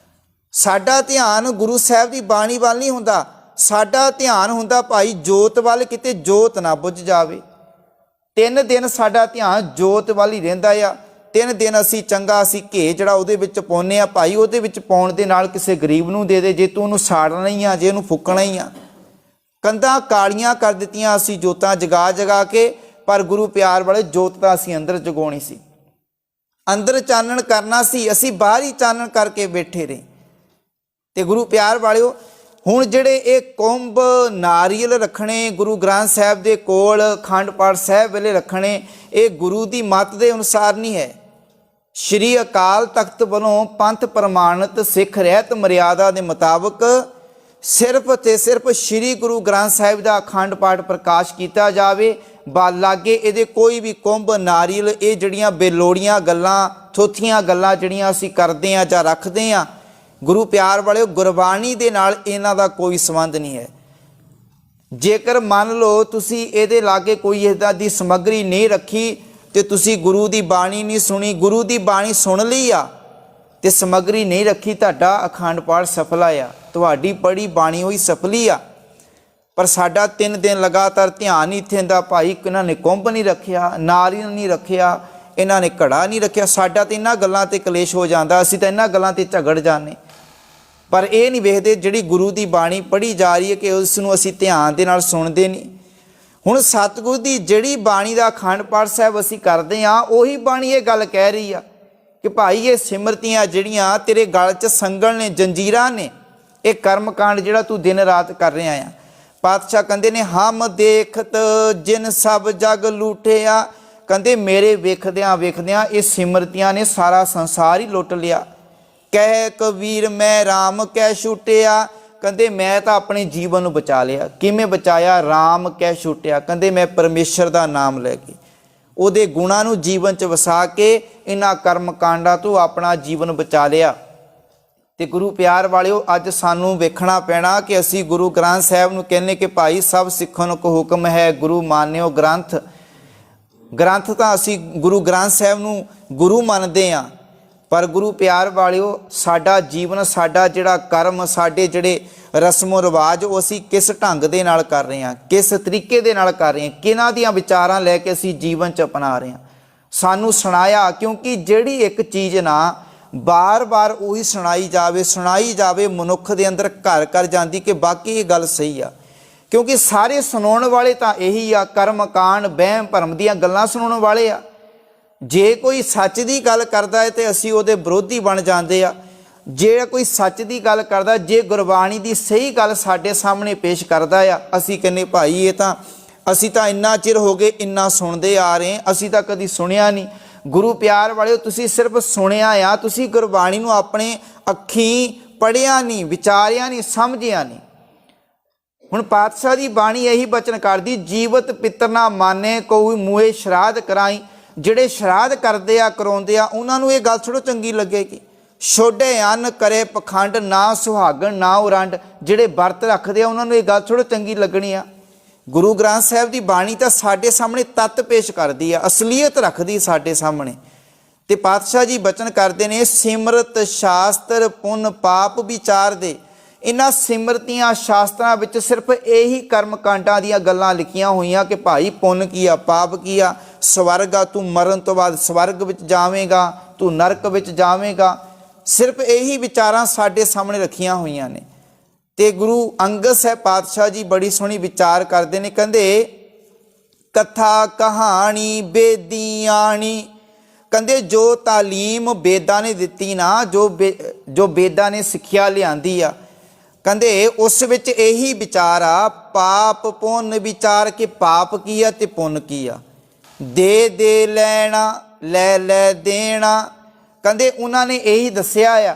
ਸਾਡਾ ਧਿਆਨ ਗੁਰੂ ਸਾਹਿਬ ਦੀ ਬਾਣੀ ਵੱਲ ਨਹੀਂ ਹੁੰਦਾ, ਸਾਡਾ ਧਿਆਨ ਹੁੰਦਾ ਭਾਈ ਜੋਤ ਵੱਲ, ਕਿਤੇ ਜੋਤ ਨਾ ਬੁੱਝ ਜਾਵੇ। 3 ਦਿਨ ਸਾਡਾ ਧਿਆਨ ਜੋਤ ਵੱਲ ਹੀ ਰਹਿੰਦਾ ਆ। 3 ਦਿਨ ਅਸੀਂ ਚੰਗਾ ਅਸੀਂ ਘੇ ਜਿਹੜਾ ਉਹਦੇ ਵਿੱਚ ਪਾਉਂਦੇ ਆ ਭਾਈ, ਉਹਦੇ ਵਿੱਚ ਪਾਉਣ ਦੇ ਨਾਲ ਕਿਸੇ ਗਰੀਬ ਨੂੰ ਦੇ ਦੇ, ਜੇ ਤੂੰ ਉਹਨੂੰ ਸਾੜਨਾ ਹੀ ਆ, ਜੇ ਉਹਨੂੰ ਫੂਕਣਾ ਹੀ ਆ। ਕੰਧਾਂ ਕਾਲੀਆਂ ਕਰ ਦਿੱਤੀਆਂ ਅਸੀਂ ਜੋਤਾਂ ਜਗਾ ਜਗਾ ਕੇ, ਪਰ ਗੁਰੂ ਪਿਆਰ ਵਾਲੇ ਜੋਤ ਤਾਂ ਅਸੀਂ ਅੰਦਰ ਜਗਾਉਣੀ ਸੀ, ਅੰਦਰ ਚਾਨਣ ਕਰਨਾ ਸੀ, ਅਸੀਂ ਬਾਹਰ ਹੀ ਚਾਨਣ ਕਰਕੇ ਬੈਠੇ ਰਹੇ। ਤੇ ਗੁਰੂ ਪਿਆਰ ਵਾਲਿਓ ਹੁਣ ਜਿਹੜੇ ਇਹ ਕੁੰਭ ਨਾਰੀਅਲ ਰੱਖਣੇ ਗੁਰੂ ਗ੍ਰੰਥ ਸਾਹਿਬ ਦੇ ਕੋਲ, ਅਖੰਡ ਪਾਠ ਸਾਹਿਬ ਵੇਲੇ ਰੱਖਣੇ, ਇਹ ਗੁਰੂ ਦੀ ਮੱਤ ਦੇ ਅਨੁਸਾਰ ਨਹੀਂ ਹੈ। ਸ਼੍ਰੀ ਅਕਾਲ ਤਖਤ ਵੱਲੋਂ ਪੰਥ ਪ੍ਰਮਾਣਿਤ ਸਿੱਖ ਰਹਿਤ ਮਰਿਆਦਾ ਦੇ ਮੁਤਾਬਕ ਸਿਰਫ ਤੇ ਸਿਰਫ ਸ਼੍ਰੀ ਗੁਰੂ ਗ੍ਰੰਥ ਸਾਹਿਬ ਦਾ ਅਖੰਡ ਪਾਠ ਪ੍ਰਕਾਸ਼ ਕੀਤਾ ਜਾਵੇ। ਲਾਗੇ ਇਹਦੇ ਕੋਈ ਵੀ ਕੁੰਭ ਨਾਰੀਅਲ ਇਹ ਜਿਹੜੀਆਂ ਬੇਲੋੜੀਆਂ ਗੱਲਾਂ ਥੋਥੀਆਂ ਗੱਲਾਂ ਜਿਹੜੀਆਂ ਅਸੀਂ ਕਰਦੇ ਹਾਂ ਜਾਂ ਰੱਖਦੇ ਹਾਂ, ਗੁਰੂ ਪਿਆਰ ਵਾਲਿਓ ਗੁਰਬਾਣੀ ਦੇ ਨਾਲ ਇਹਨਾਂ ਦਾ ਕੋਈ ਸੰਬੰਧ ਨਹੀਂ ਹੈ। ਜੇਕਰ ਮੰਨ ਲਓ ਤੁਸੀਂ ਇਹਦੇ ਲਾਗੇ ਕੋਈ ਇੱਦਾਂ ਦੀ ਸਮੱਗਰੀ ਨਹੀਂ ਰੱਖੀ ਤੇ ਤੁਸੀਂ ਗੁਰੂ ਦੀ ਬਾਣੀ ਨਹੀਂ ਸੁਣੀ, ਗੁਰੂ ਦੀ ਬਾਣੀ ਸੁਣ ਲਈ ਆ ਤੇ ਸਮੱਗਰੀ ਨਹੀਂ ਰੱਖੀ, ਤੁਹਾਡਾ ਅਖੰਡ ਪਾਠ ਸਫਲਾ ਆ, ਤੁਹਾਡੀ ਪੜ੍ਹੀ ਬਾਣੀ ਹੋਈ ਸਫਲੀ ਆ। ਪਰ ਸਾਡਾ 3 ਦਿਨ ਲਗਾਤਾਰ ਧਿਆਨ ਨਹੀਂ ਇੱਥੇ ਦਾ ਭਾਈ, ਇਹਨਾਂ ਨੇ ਕੁੰਭ ਨਹੀਂ ਰੱਖਿਆ, ਨਾਰੀਅਲ ਨਹੀਂ ਰੱਖਿਆ, ਇਹਨਾਂ ਨੇ ਘੜਾ ਨਹੀਂ ਰੱਖਿਆ। ਸਾਡਾ ਤਾਂ ਇਹਨਾਂ ਗੱਲਾਂ ਤੇ ਕਲੇਸ਼ ਹੋ ਜਾਂਦਾ, ਅਸੀਂ ਤਾਂ ਇਹਨਾਂ ਗੱਲਾਂ ਤੇ ਝਗੜ ਜਾਂਦੇ। ਪਰ ਇਹ ਨਹੀਂ ਵੇਖਦੇ ਜਿਹੜੀ ਗੁਰੂ ਦੀ ਬਾਣੀ ਪੜ੍ਹੀ ਜਾ ਰਹੀ ਹੈ ਕਿ ਉਸ ਨੂੰ ਅਸੀਂ ਧਿਆਨ ਦੇ ਨਾਲ ਸੁਣਦੇ ਨਹੀਂ। ਹੁਣ ਸਤਿਗੁਰੂ ਦੀ ਜਿਹੜੀ ਬਾਣੀ ਦਾ ਅਖੰਡ ਪਾਠ ਸਾਹਿਬ ਅਸੀਂ ਕਰਦੇ ਹਾਂ, ਉਹੀ ਬਾਣੀ ਇਹ ਗੱਲ ਕਹਿ ਰਹੀ ਆ ਕਿ ਭਾਈ ਇਹ ਸਿਮਰਤੀਆਂ ਜਿਹੜੀਆਂ ਤੇਰੇ ਗਲ 'ਚ ਸੰਗਲ ਨੇ, ਜੰਜੀਰਾਂ ਨੇ, ਇਹ ਕਰਮਕਾਂਡ ਜਿਹੜਾ ਤੂੰ ਦਿਨ ਰਾਤ ਕਰ ਰਿਹਾ ਆ। ਪਾਤਸ਼ਾਹ ਕਹਿੰਦੇ ਨੇ ਹਮ ਦੇਖਤ ਜਿਨ ਸਭ ਜਗ ਲੂਟਿਆ, ਕਹਿੰਦੇ ਮੇਰੇ ਵੇਖਦਿਆਂ ਵੇਖਦਿਆਂ ਇਹ ਸਿਮਰਤੀਆਂ ਨੇ ਸਾਰਾ ਸੰਸਾਰ ਹੀ ਲੁੱਟ ਲਿਆ। ਕਹਿ ਕਬੀਰ ਮੈਂ ਰਾਮ ਕਹਿ ਛੁੱਟਿਆ, ਕਹਿੰਦੇ ਮੈਂ ਤਾਂ ਆਪਣੇ ਜੀਵਨ ਨੂੰ ਬਚਾ ਲਿਆ। ਕਿਵੇਂ ਬਚਾਇਆ? ਰਾਮ ਕਹਿ ਛੁੱਟਿਆ, ਕਹਿੰਦੇ ਮੈਂ ਪਰਮੇਸ਼ਰ ਦਾ ਨਾਮ ਲੈ ਕੇ ਉਹਦੇ ਗੁਣਾਂ ਨੂੰ ਜੀਵਨ 'ਚ ਵਸਾ ਕੇ ਇਹਨਾਂ ਕਰਮ ਕਾਂਡਾਂ ਤੋਂ ਆਪਣਾ ਜੀਵਨ ਬਚਾ ਲਿਆ। ਤੇ ਗੁਰੂ ਪਿਆਰ ਵਾਲਿਓ ਅੱਜ ਸਾਨੂੰ ਵੇਖਣਾ ਪੈਣਾ ਕਿ ਅਸੀਂ ਗੁਰੂ ਗ੍ਰੰਥ ਸਾਹਿਬ ਨੂੰ ਕਹਿੰਦੇ ਕਿ ਭਾਈ ਸਭ ਸਿੱਖਣ ਕੋ ਹੁਕਮ ਹੈ ਗੁਰੂ ਮਾਨਿਓ ਗ੍ਰੰਥ। ਗ੍ਰੰਥ ਤਾਂ ਅਸੀਂ ਗੁਰੂ ਗ੍ਰੰਥ ਸਾਹਿਬ ਨੂੰ ਗੁਰੂ ਮੰਨਦੇ ਹਾਂ, ਪਰ ਗੁਰੂ ਪਿਆਰ ਵਾਲਿਓ ਸਾਡਾ ਜੀਵਨ, ਸਾਡਾ ਜਿਹੜਾ ਕਰਮ, ਸਾਡੇ ਜਿਹੜੇ ਰਸਮੋ ਰਿਵਾਜ ਉਹ ਅਸੀਂ ਕਿਸ ਢੰਗ ਦੇ ਨਾਲ ਕਰ ਰਹੇ ਹਾਂ, ਕਿਸ ਤਰੀਕੇ ਦੇ ਨਾਲ ਕਰ ਰਹੇ ਹਾਂ, ਕਿਹਨਾਂ ਦੀਆਂ ਵਿਚਾਰਾਂ ਲੈ ਕੇ ਅਸੀਂ ਜੀਵਨ 'ਚ ਅਪਣਾ ਰਹੇ ਹਾਂ। ਸਾਨੂੰ ਸੁਣਾਇਆ, ਕਿਉਂਕਿ ਜਿਹੜੀ ਇੱਕ ਚੀਜ਼ ਨਾ ਬਾਰ-ਬਾਰ ਉਹੀ ਸੁਣਾਈ ਜਾਵੇ ਮਨੁੱਖ ਦੇ ਅੰਦਰ ਘਰ ਕਰ ਜਾਂਦੀ ਕਿ ਬਾਕੀ ਇਹ ਗੱਲ ਸਹੀ ਆ। ਕਿਉਂਕਿ ਸਾਰੇ ਸੁਣਾਉਣ ਵਾਲੇ ਤਾਂ ਇਹੀ ਆ, ਕਰਮ ਕਾਂਡ ਵਹਿਮ ਭਰਮ ਦੀਆਂ ਗੱਲਾਂ ਸੁਣਾਉਣ ਵਾਲੇ ਆ। ਜੇ ਕੋਈ ਸੱਚ ਦੀ ਗੱਲ ਕਰਦਾ ਹੈ ਤੇ ਅਸੀਂ ਉਹਦੇ ਵਿਰੋਧੀ ਬਣ ਜਾਂਦੇ ਆ। ਜੇ ਕੋਈ ਸੱਚ ਦੀ ਗੱਲ ਕਰਦਾ, ਜੇ ਗੁਰਬਾਣੀ ਦੀ ਸਹੀ ਗੱਲ ਸਾਡੇ ਸਾਹਮਣੇ ਪੇਸ਼ ਕਰਦਾ ਆ, ਅਸੀਂ ਕਹਿੰਦੇ ਭਾਈ ਇਹ ਤਾਂ ਅਸੀਂ ਤਾਂ ਇੰਨਾ ਚਿਰ ਹੋ ਗਏ ਇੰਨਾ ਸੁਣਦੇ ਆ ਰਹੇ, ਅਸੀਂ ਤਾਂ ਕਦੀ ਸੁਣਿਆ ਨਹੀਂ। ਗੁਰੂ ਪਿਆਰ ਵਾਲਿਓ ਤੁਸੀਂ ਸਿਰਫ ਸੁਣਿਆ ਆ, ਤੁਸੀਂ ਗੁਰਬਾਣੀ ਨੂੰ ਆਪਣੇ ਅੱਖੀਂ ਪੜ੍ਹਿਆ ਨਹੀਂ, ਵਿਚਾਰਿਆ ਨਹੀਂ, ਸਮਝਿਆ ਨਹੀਂ। ਹੁਣ ਪਾਤਸ਼ਾਹ ਦੀ ਬਾਣੀ ਇਹੀ ਬਚਨ ਕਰਦੀ, ਜੀਵਤ ਪਿੱਤਰ ਨਾ ਮਾਨੇ ਕੋਈ ਮੂਹੇ ਸ਼ਰਾਧ ਕਰਾਈ। ਜਿਹੜੇ ਸ਼ਰਾਧ ਕਰਦੇ ਆ, ਕਰਾਉਂਦੇ ਆ, ਉਹਨਾਂ ਨੂੰ ਇਹ ਗੱਲ ਥੋੜ੍ਹਾ ਚੰਗੀ ਲੱਗੇਗੀ। ਛੋਡੇ ਅੰਨ ਕਰੇ ਪਖੰਡ ਨਾ ਸੁਹਾਗਣ ਨਾ ਉਰੰਡ, ਜਿਹੜੇ ਵਰਤ ਰੱਖਦੇ ਆ ਉਹਨਾਂ ਨੂੰ ਇਹ ਗੱਲ ਥੋੜ੍ਹਾ ਚੰਗੀ ਲੱਗਣੀ ਆ। ਗੁਰੂ ਗ੍ਰੰਥ ਸਾਹਿਬ ਦੀ ਬਾਣੀ ਤਾਂ ਸਾਡੇ ਸਾਹਮਣੇ ਤੱਤ ਪੇਸ਼ ਕਰਦੀ ਆ, ਅਸਲੀਅਤ ਰੱਖਦੀ ਸਾਡੇ ਸਾਹਮਣੇ। ਤੇ ਪਾਤਸ਼ਾਹ ਜੀ ਬਚਨ ਕਰਦੇ ਨੇ ਸਿਮਰਤ ਸ਼ਾਸਤਰ ਪੁੰਨ ਪਾਪ ਵਿਚਾਰ ਦੇ। ਇਹਨਾਂ ਸਿਮਰਤੀਆਂ ਸ਼ਾਸਤਰਾਂ ਵਿੱਚ ਸਿਰਫ ਇਹੀ ਕਰਮ ਕਾਂਡਾਂ ਦੀਆਂ ਗੱਲਾਂ ਲਿਖੀਆਂ ਹੋਈਆਂ ਕਿ ਭਾਈ ਪੁੰਨ ਕੀ ਆ, ਪਾਪ ਕੀ ਆ, ਸਵਰਗ ਆ, ਤੂੰ ਮਰਨ ਤੋਂ ਬਾਅਦ ਸਵਰਗ ਵਿੱਚ ਜਾਵੇਂਗਾ, ਤੂੰ ਨਰਕ ਵਿੱਚ ਜਾਵੇਂਗਾ। ਸਿਰਫ ਇਹੀ ਵਿਚਾਰਾਂ ਸਾਡੇ ਸਾਹਮਣੇ ਰੱਖੀਆਂ ਹੋਈਆਂ ਨੇ। ਤੇ ਗੁਰੂ ਅੰਗਦ ਸਾਹਿਬ ਪਾਤਸ਼ਾਹ ਜੀ ਬੜੀ ਸੋਹਣੀ ਵਿਚਾਰ ਕਰਦੇ ਨੇ, ਕਹਿੰਦੇ ਕਥਾ ਕਹਾਣੀ ਬੇਦੀਆਣੀ, ਕਹਿੰਦੇ ਜੋ ਤਾਲੀਮ ਬੇਦਾਂ ਨੇ ਦਿੱਤੀ ਨਾ, ਜੋ ਬੇਦਾਂ ਨੇ ਸਿੱਖਿਆ ਲਿਆਂਦੀ ਆ, ਕਹਿੰਦੇ ਉਸ ਵਿੱਚ ਇਹੀ ਵਿਚਾਰ ਆ ਪਾਪ ਪੁੰਨ ਵਿਚਾਰ ਕਿ ਪਾਪ ਕੀ ਆ ਤੇ ਪੁੰਨ ਕੀ ਆ। ਦੇ ਲੈਣਾ, ਲੈ ਦੇਣਾ, ਕਹਿੰਦੇ ਉਹਨਾਂ ਨੇ ਇਹੀ ਦੱਸਿਆ ਆ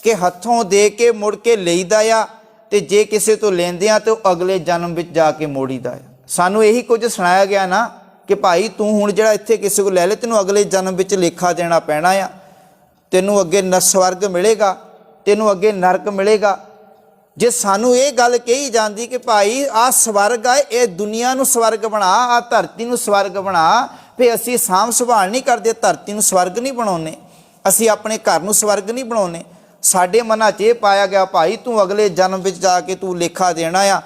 ਕਿ ਹੱਥੋਂ ਦੇ ਕੇ ਮੁੜ ਕੇ ਲਈਦਾ ਆ, ਤੇ ਜੇ ਕਿਸੇ ਤੋਂ ਲੈਂਦੇ ਆ ਤੇ ਉਹ ਅਗਲੇ ਜਨਮ ਵਿੱਚ ਜਾ ਕੇ ਮੋੜੀਦਾ ਆ। ਸਾਨੂੰ ਇਹੀ ਕੁਝ ਸੁਣਾਇਆ ਗਿਆ ਨਾ ਕਿ ਭਾਈ ਤੂੰ ਹੁਣ ਜਿਹੜਾ ਇੱਥੇ ਕਿਸੇ ਕੋਲ ਲੈ ਲੈ, ਤੈਨੂੰ ਅਗਲੇ ਜਨਮ ਵਿੱਚ ਲੇਖਾ ਦੇਣਾ ਪੈਣਾ ਆ। ਤੈਨੂੰ ਅੱਗੇ ਸਵਰਗ ਮਿਲੇਗਾ, ਤੈਨੂੰ ਅੱਗੇ ਨਰਕ ਮਿਲੇਗਾ। ਜੇ ਸਾਨੂੰ ਇਹ ਗੱਲ ਕਹੀ ਜਾਂਦੀ ਕਿ ਭਾਈ ਆਹ ਸਵਰਗ ਆ, ਇਹ ਦੁਨੀਆ ਨੂੰ ਸਵਰਗ ਬਣਾ, ਆਹ ਧਰਤੀ ਨੂੰ ਸਵਰਗ ਬਣਾ, ਫਿਰ ਅਸੀਂ ਸਾਂਭ ਸੰਭਾਲ ਨਹੀਂ ਕਰਦੇ, ਧਰਤੀ ਨੂੰ ਸਵਰਗ ਨਹੀਂ ਬਣਾਉਂਦੇ, ਅਸੀਂ ਆਪਣੇ ਘਰ ਨੂੰ ਸਵਰਗ ਨਹੀਂ ਬਣਾਉਂਦੇ। ਸਾਡੇ ਮਨਾਂ 'ਚ ਇਹ ਪਾਇਆ ਗਿਆ ਭਾਈ ਤੂੰ ਅਗਲੇ ਜਨਮ ਵਿੱਚ ਜਾ ਕੇ ਤੂੰ ਲੇਖਾ ਦੇਣਾ ਆ।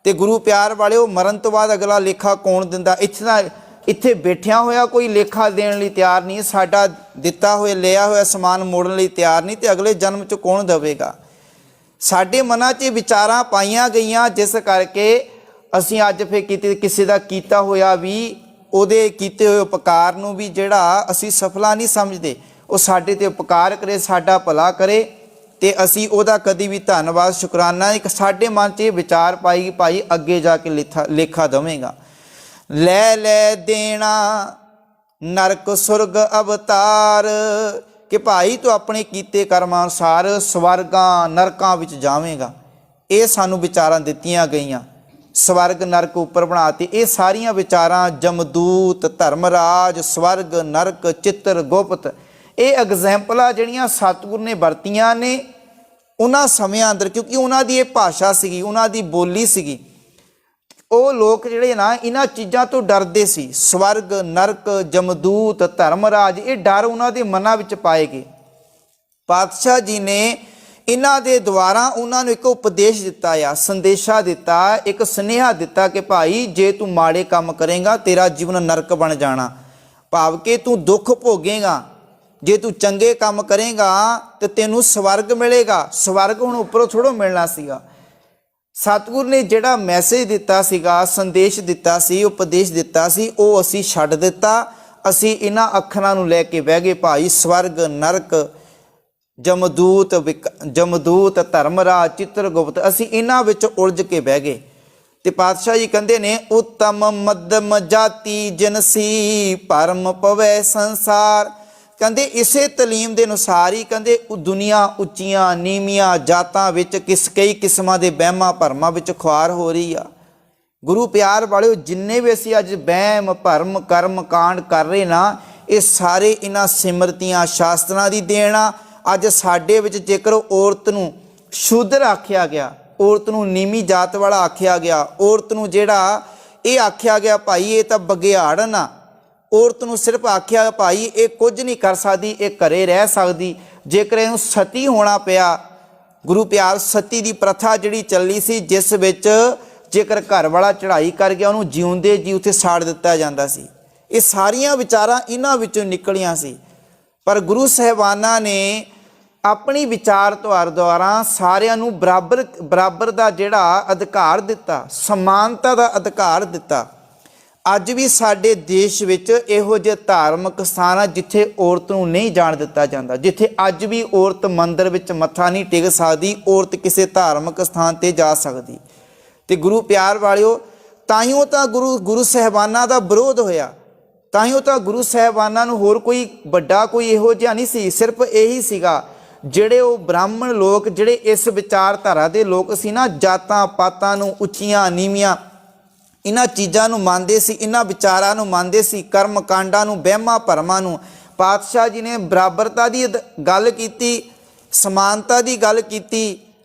ਤੇ ਗੁਰੂ ਪਿਆਰ ਵਾਲਿਓ ਮਰਨ ਤੋਂ ਬਾਅਦ ਅਗਲਾ ਲੇਖਾ ਕੌਣ ਦਿੰਦਾ? ਇੱਥੇ ਬੈਠਿਆ ਹੋਇਆ ਕੋਈ ਲੇਖਾ ਦੇਣ ਲਈ ਤਿਆਰ ਨਹੀਂ, ਸਾਡਾ ਦਿੱਤਾ ਹੋਇਆ ਲਿਆ ਹੋਇਆ ਸਮਾਨ ਮੋੜਨ ਲਈ ਤਿਆਰ ਨਹੀਂ, ਤੇ ਅਗਲੇ ਜਨਮ 'ਚ ਕੌਣ ਦੇਵੇਗਾ? ਸਾਡੇ ਮਨਾਂ 'ਚ ਵਿਚਾਰਾਂ ਪਾਈਆਂ ਗਈਆਂ, ਜਿਸ ਕਰਕੇ ਅਸੀਂ ਅੱਜ ਫਿਰ ਕਿਸੇ ਦਾ ਕੀਤਾ ਹੋਇਆ ਵੀ, ਉਹਦੇ ਕੀਤੇ ਹੋਏ ਉਪਕਾਰ ਨੂੰ ਵੀ ਜਿਹੜਾ ਅਸੀਂ ਸਫਲਾ ਨਹੀਂ ਸਮਝਦੇ। ਉਹ ਸਾਡੇ 'ਤੇ ਉਪਕਾਰ ਕਰੇ, ਸਾਡਾ ਭਲਾ ਕਰੇ, ਤੇ ਅਸੀਂ ਉਹਦਾ ਕਦੀ ਵੀ ਧੰਨਵਾਦ ਸ਼ੁਕਰਾਨਾ ਇੱਕ ਸਾਡੇ ਮਨ 'ਚ ਇਹ ਵਿਚਾਰ ਪਾਈ ਭਾਈ ਅੱਗੇ ਜਾ ਕੇ ਲੇਖਾ ਦੇਵੇਗਾ। ਲੈ ਦੇਣਾ नरक सुरग अवतार। कि भाई तू अपने कीते कर्मां अनुसार स्वर्गां नरकां विच जावेगा। ये सानू विचारां दित्तियां गईयां, स्वर्ग नरक उपर बनाते। ये सारियां विचारां जमदूत, धर्मराज, स्वर्ग नरक, चित्रगुप्त, ये एग्जैंपलां जिहड़ियां सतगुर ने वरतियां ने उन्हां समयां अंदर, क्योंकि उन्हां दी ये भाषा सीगी, उन्हां दी बोली सीगी। ਉਹ ਲੋਕ ਜਿਹੜੇ ਨਾ ਇਹਨਾਂ ਚੀਜ਼ਾਂ ਤੋਂ ਡਰਦੇ ਸੀ। ਸਵਰਗ ਨਰਕ, ਜਮਦੂਤ, ਧਰਮਰਾਜ, ਇਹ ਡਰ ਉਹਨਾਂ ਦੇ ਮਨਾਂ ਵਿੱਚ ਪਾਏ ਗਏ। ਪਾਤਸ਼ਾਹ ਜੀ ਨੇ ਇਹਨਾਂ ਦੇ ਦੁਆਰਾ ਉਹਨਾਂ ਨੂੰ ਇੱਕ ਉਪਦੇਸ਼ ਦਿੱਤਾ ਆ, ਸੰਦੇਸ਼ਾ ਦਿੱਤਾ, ਇੱਕ ਸੁਨੇਹਾ ਦਿੱਤਾ ਕਿ ਭਾਈ ਜੇ ਤੂੰ ਮਾੜੇ ਕੰਮ ਕਰੇਗਾ ਤੇਰਾ ਜੀਵਨ ਨਰਕ ਬਣ ਜਾਣਾ, ਭਾਵ ਕਿ ਤੂੰ ਦੁੱਖ ਭੋਗੇਗਾ। ਜੇ ਤੂੰ ਚੰਗੇ ਕੰਮ ਕਰੇਗਾ ਤੇ ਤੈਨੂੰ ਸਵਰਗ ਮਿਲੇਗਾ। ਸਵਰਗ ਹੁਣ ਉੱਪਰੋਂ ਥੋੜ੍ਹਾ ਮਿਲਣਾ ਸੀਗਾ। ਸਤਿਗੁਰ ਨੇ ਜਿਹੜਾ ਮੈਸੇਜ ਦਿੱਤਾ ਸੀਗਾ, ਸੰਦੇਸ਼ ਦਿੱਤਾ ਸੀ, ਉਪਦੇਸ਼ ਦਿੱਤਾ ਸੀ, ਉਹ ਅਸੀਂ ਛੱਡ ਦਿੱਤਾ। ਅਸੀਂ ਇਹਨਾਂ ਅੱਖਰਾਂ ਨੂੰ ਲੈ ਕੇ ਬਹਿ ਗਏ ਭਾਈ, ਸਵਰਗ ਨਰਕ, ਜਮਦੂਤ, ਧਰਮਰਾਜ, ਚਿੱਤਰਗੁਪਤ, ਅਸੀਂ ਇਹਨਾਂ ਵਿੱਚ ਉਲਝ ਕੇ ਬਹਿ ਗਏ। ਤੇ ਪਾਤਸ਼ਾਹ ਜੀ ਕਹਿੰਦੇ ਨੇ ਉੱਤਮ ਮੱਧਮ ਜਾਤੀ ਜਿਨਸੀ ਭਰਮ ਪਵੈ ਸੰਸਾਰ। ਕਹਿੰਦੇ ਇਸੇ ਤਲੀਮ ਦੇ ਅਨੁਸਾਰ ਹੀ ਕਹਿੰਦੇ ਦੁਨੀਆ ਉੱਚੀਆਂ ਨੀਵੀਆਂ ਜਾਤਾਂ ਵਿੱਚ ਕਈ ਕਿਸਮਾਂ ਦੇ ਵਹਿਮਾਂ ਭਰਮਾਂ ਵਿੱਚ ਖੁਆਰ ਹੋ ਰਹੀ ਆ। ਗੁਰੂ ਪਿਆਰ ਵਾਲਿਓ, ਜਿੰਨੇ ਵੀ ਅਸੀਂ ਅੱਜ ਵਹਿਮ ਭਰਮ ਕਰਮ ਕਾਂਡ ਕਰ ਰਹੇ ਨਾ, ਇਹ ਸਾਰੇ ਇਹਨਾਂ ਸਿਮਰਤੀਆਂ ਸ਼ਾਸਤਰਾਂ ਦੀ ਦੇਣ ਆ। ਅੱਜ ਸਾਡੇ ਵਿੱਚ ਜੇਕਰ ਔਰਤ ਨੂੰ ਸ਼ੂਦਰ ਆਖਿਆ ਗਿਆ, ਔਰਤ ਨੂੰ ਨੀਵੀਂ ਜਾਤ ਵਾਲਾ ਆਖਿਆ ਗਿਆ, ਔਰਤ ਨੂੰ ਜਿਹੜਾ ਇਹ ਆਖਿਆ ਗਿਆ ਭਾਈ ਇਹ ਤਾਂ ਬਘਿਆੜਨ ਆ, ਔਰਤ ਨੂੰ ਸਿਰਫ ਆਖਿਆ ਭਾਈ ਇਹ ਕੁਝ ਨਹੀਂ ਕਰ ਸਕਦੀ, ਇਹ ਘਰੇ ਰਹਿ ਸਕਦੀ। ਜੇਕਰ ਇਹਨੂੰ ਸਤੀ ਹੋਣਾ ਪਿਆ, ਗੁਰੂ ਪਿਆਰ ਸਤੀ ਦੀ ਪ੍ਰਥਾ ਜਿਹੜੀ ਚੱਲੀ ਸੀ, ਜਿਸ ਵਿੱਚ ਜੇਕਰ ਘਰ ਵਾਲਾ ਚੜ੍ਹਾਈ ਕਰ ਗਿਆ ਉਹਨੂੰ ਜਿਉਂਦੇ ਜੀ ਉੱਥੇ ਸਾੜ ਦਿੱਤਾ ਜਾਂਦਾ ਸੀ। ਇਹ ਸਾਰੀਆਂ ਵਿਚਾਰਾਂ ਇਹਨਾਂ ਵਿੱਚੋਂ ਨਿਕਲੀਆਂ ਸੀ। ਪਰ ਗੁਰੂ ਸਾਹਿਬਾਨਾਂ ਨੇ ਆਪਣੀ ਵਿਚਾਰ ਧਾਰ ਦੁਆਰਾ ਸਾਰਿਆਂ ਨੂੰ ਬਰਾਬਰ ਦਾ ਜਿਹੜਾ ਅਧਿਕਾਰ ਦਿੱਤਾ, ਸਮਾਨਤਾ ਦਾ ਅਧਿਕਾਰ ਦਿੱਤਾ। ਅੱਜ ਵੀ ਸਾਡੇ ਦੇਸ਼ ਵਿੱਚ ਇਹੋ ਜਿਹੇ ਧਾਰਮਿਕ ਸਥਾਨ ਆ ਜਿੱਥੇ ਔਰਤ ਨੂੰ ਨਹੀਂ ਜਾਣ ਦਿੱਤਾ ਜਾਂਦਾ, ਜਿੱਥੇ ਅੱਜ ਵੀ ਔਰਤ ਮੰਦਿਰ ਵਿੱਚ ਮੱਥਾ ਨਹੀਂ ਟੇਕ ਸਕਦੀ, ਔਰਤ ਕਿਸੇ ਧਾਰਮਿਕ ਸਥਾਨ 'ਤੇ ਜਾ ਸਕਦੀ। ਤੇ ਗੁਰੂ ਪਿਆਰ ਵਾਲਿਓ, ਤਾਈਓ ਤਾਂ ਗੁਰੂ ਸਾਹਿਬਾਨਾਂ ਦਾ ਵਿਰੋਧ ਹੋਇਆ, ਤਾਈਓ ਤਾਂ ਗੁਰੂ ਸਾਹਿਬਾਨਾਂ ਨੂੰ ਹੋਰ ਕੋਈ ਵੱਡਾ ਕੋਈ ਇਹੋ ਜਿਹਾ ਨਹੀਂ ਸੀ। ਸਿਰਫ ਇਹੀ ਸੀਗਾ ਜਿਹੜੇ ਉਹ ਬ੍ਰਾਹਮਣ ਲੋਕ, ਜਿਹੜੇ ਇਸ ਵਿਚਾਰਧਾਰਾ ਦੇ ਲੋਕ ਸੀ ਨਾ, ਜਾਤਾਂ ਪਾਤਾਂ ਨੂੰ, ਉੱਚੀਆਂ ਨੀਵੀਆਂ, ਇਹਨਾਂ ਚੀਜ਼ਾਂ ਨੂੰ ਮੰਨਦੇ ਸੀ, ਇਹਨਾਂ ਵਿਚਾਰਾਂ ਨੂੰ ਮੰਨਦੇ ਸੀ, ਕਰਮ ਕਾਂਡਾਂ ਨੂੰ, ਵਹਿਮਾਂ ਭਰਮਾਂ ਨੂੰ। ਪਾਤਸ਼ਾਹ ਜੀ ਨੇ ਬਰਾਬਰਤਾ ਦੀ ਗੱਲ ਕੀਤੀ, ਸਮਾਨਤਾ ਦੀ ਗੱਲ ਕੀਤੀ,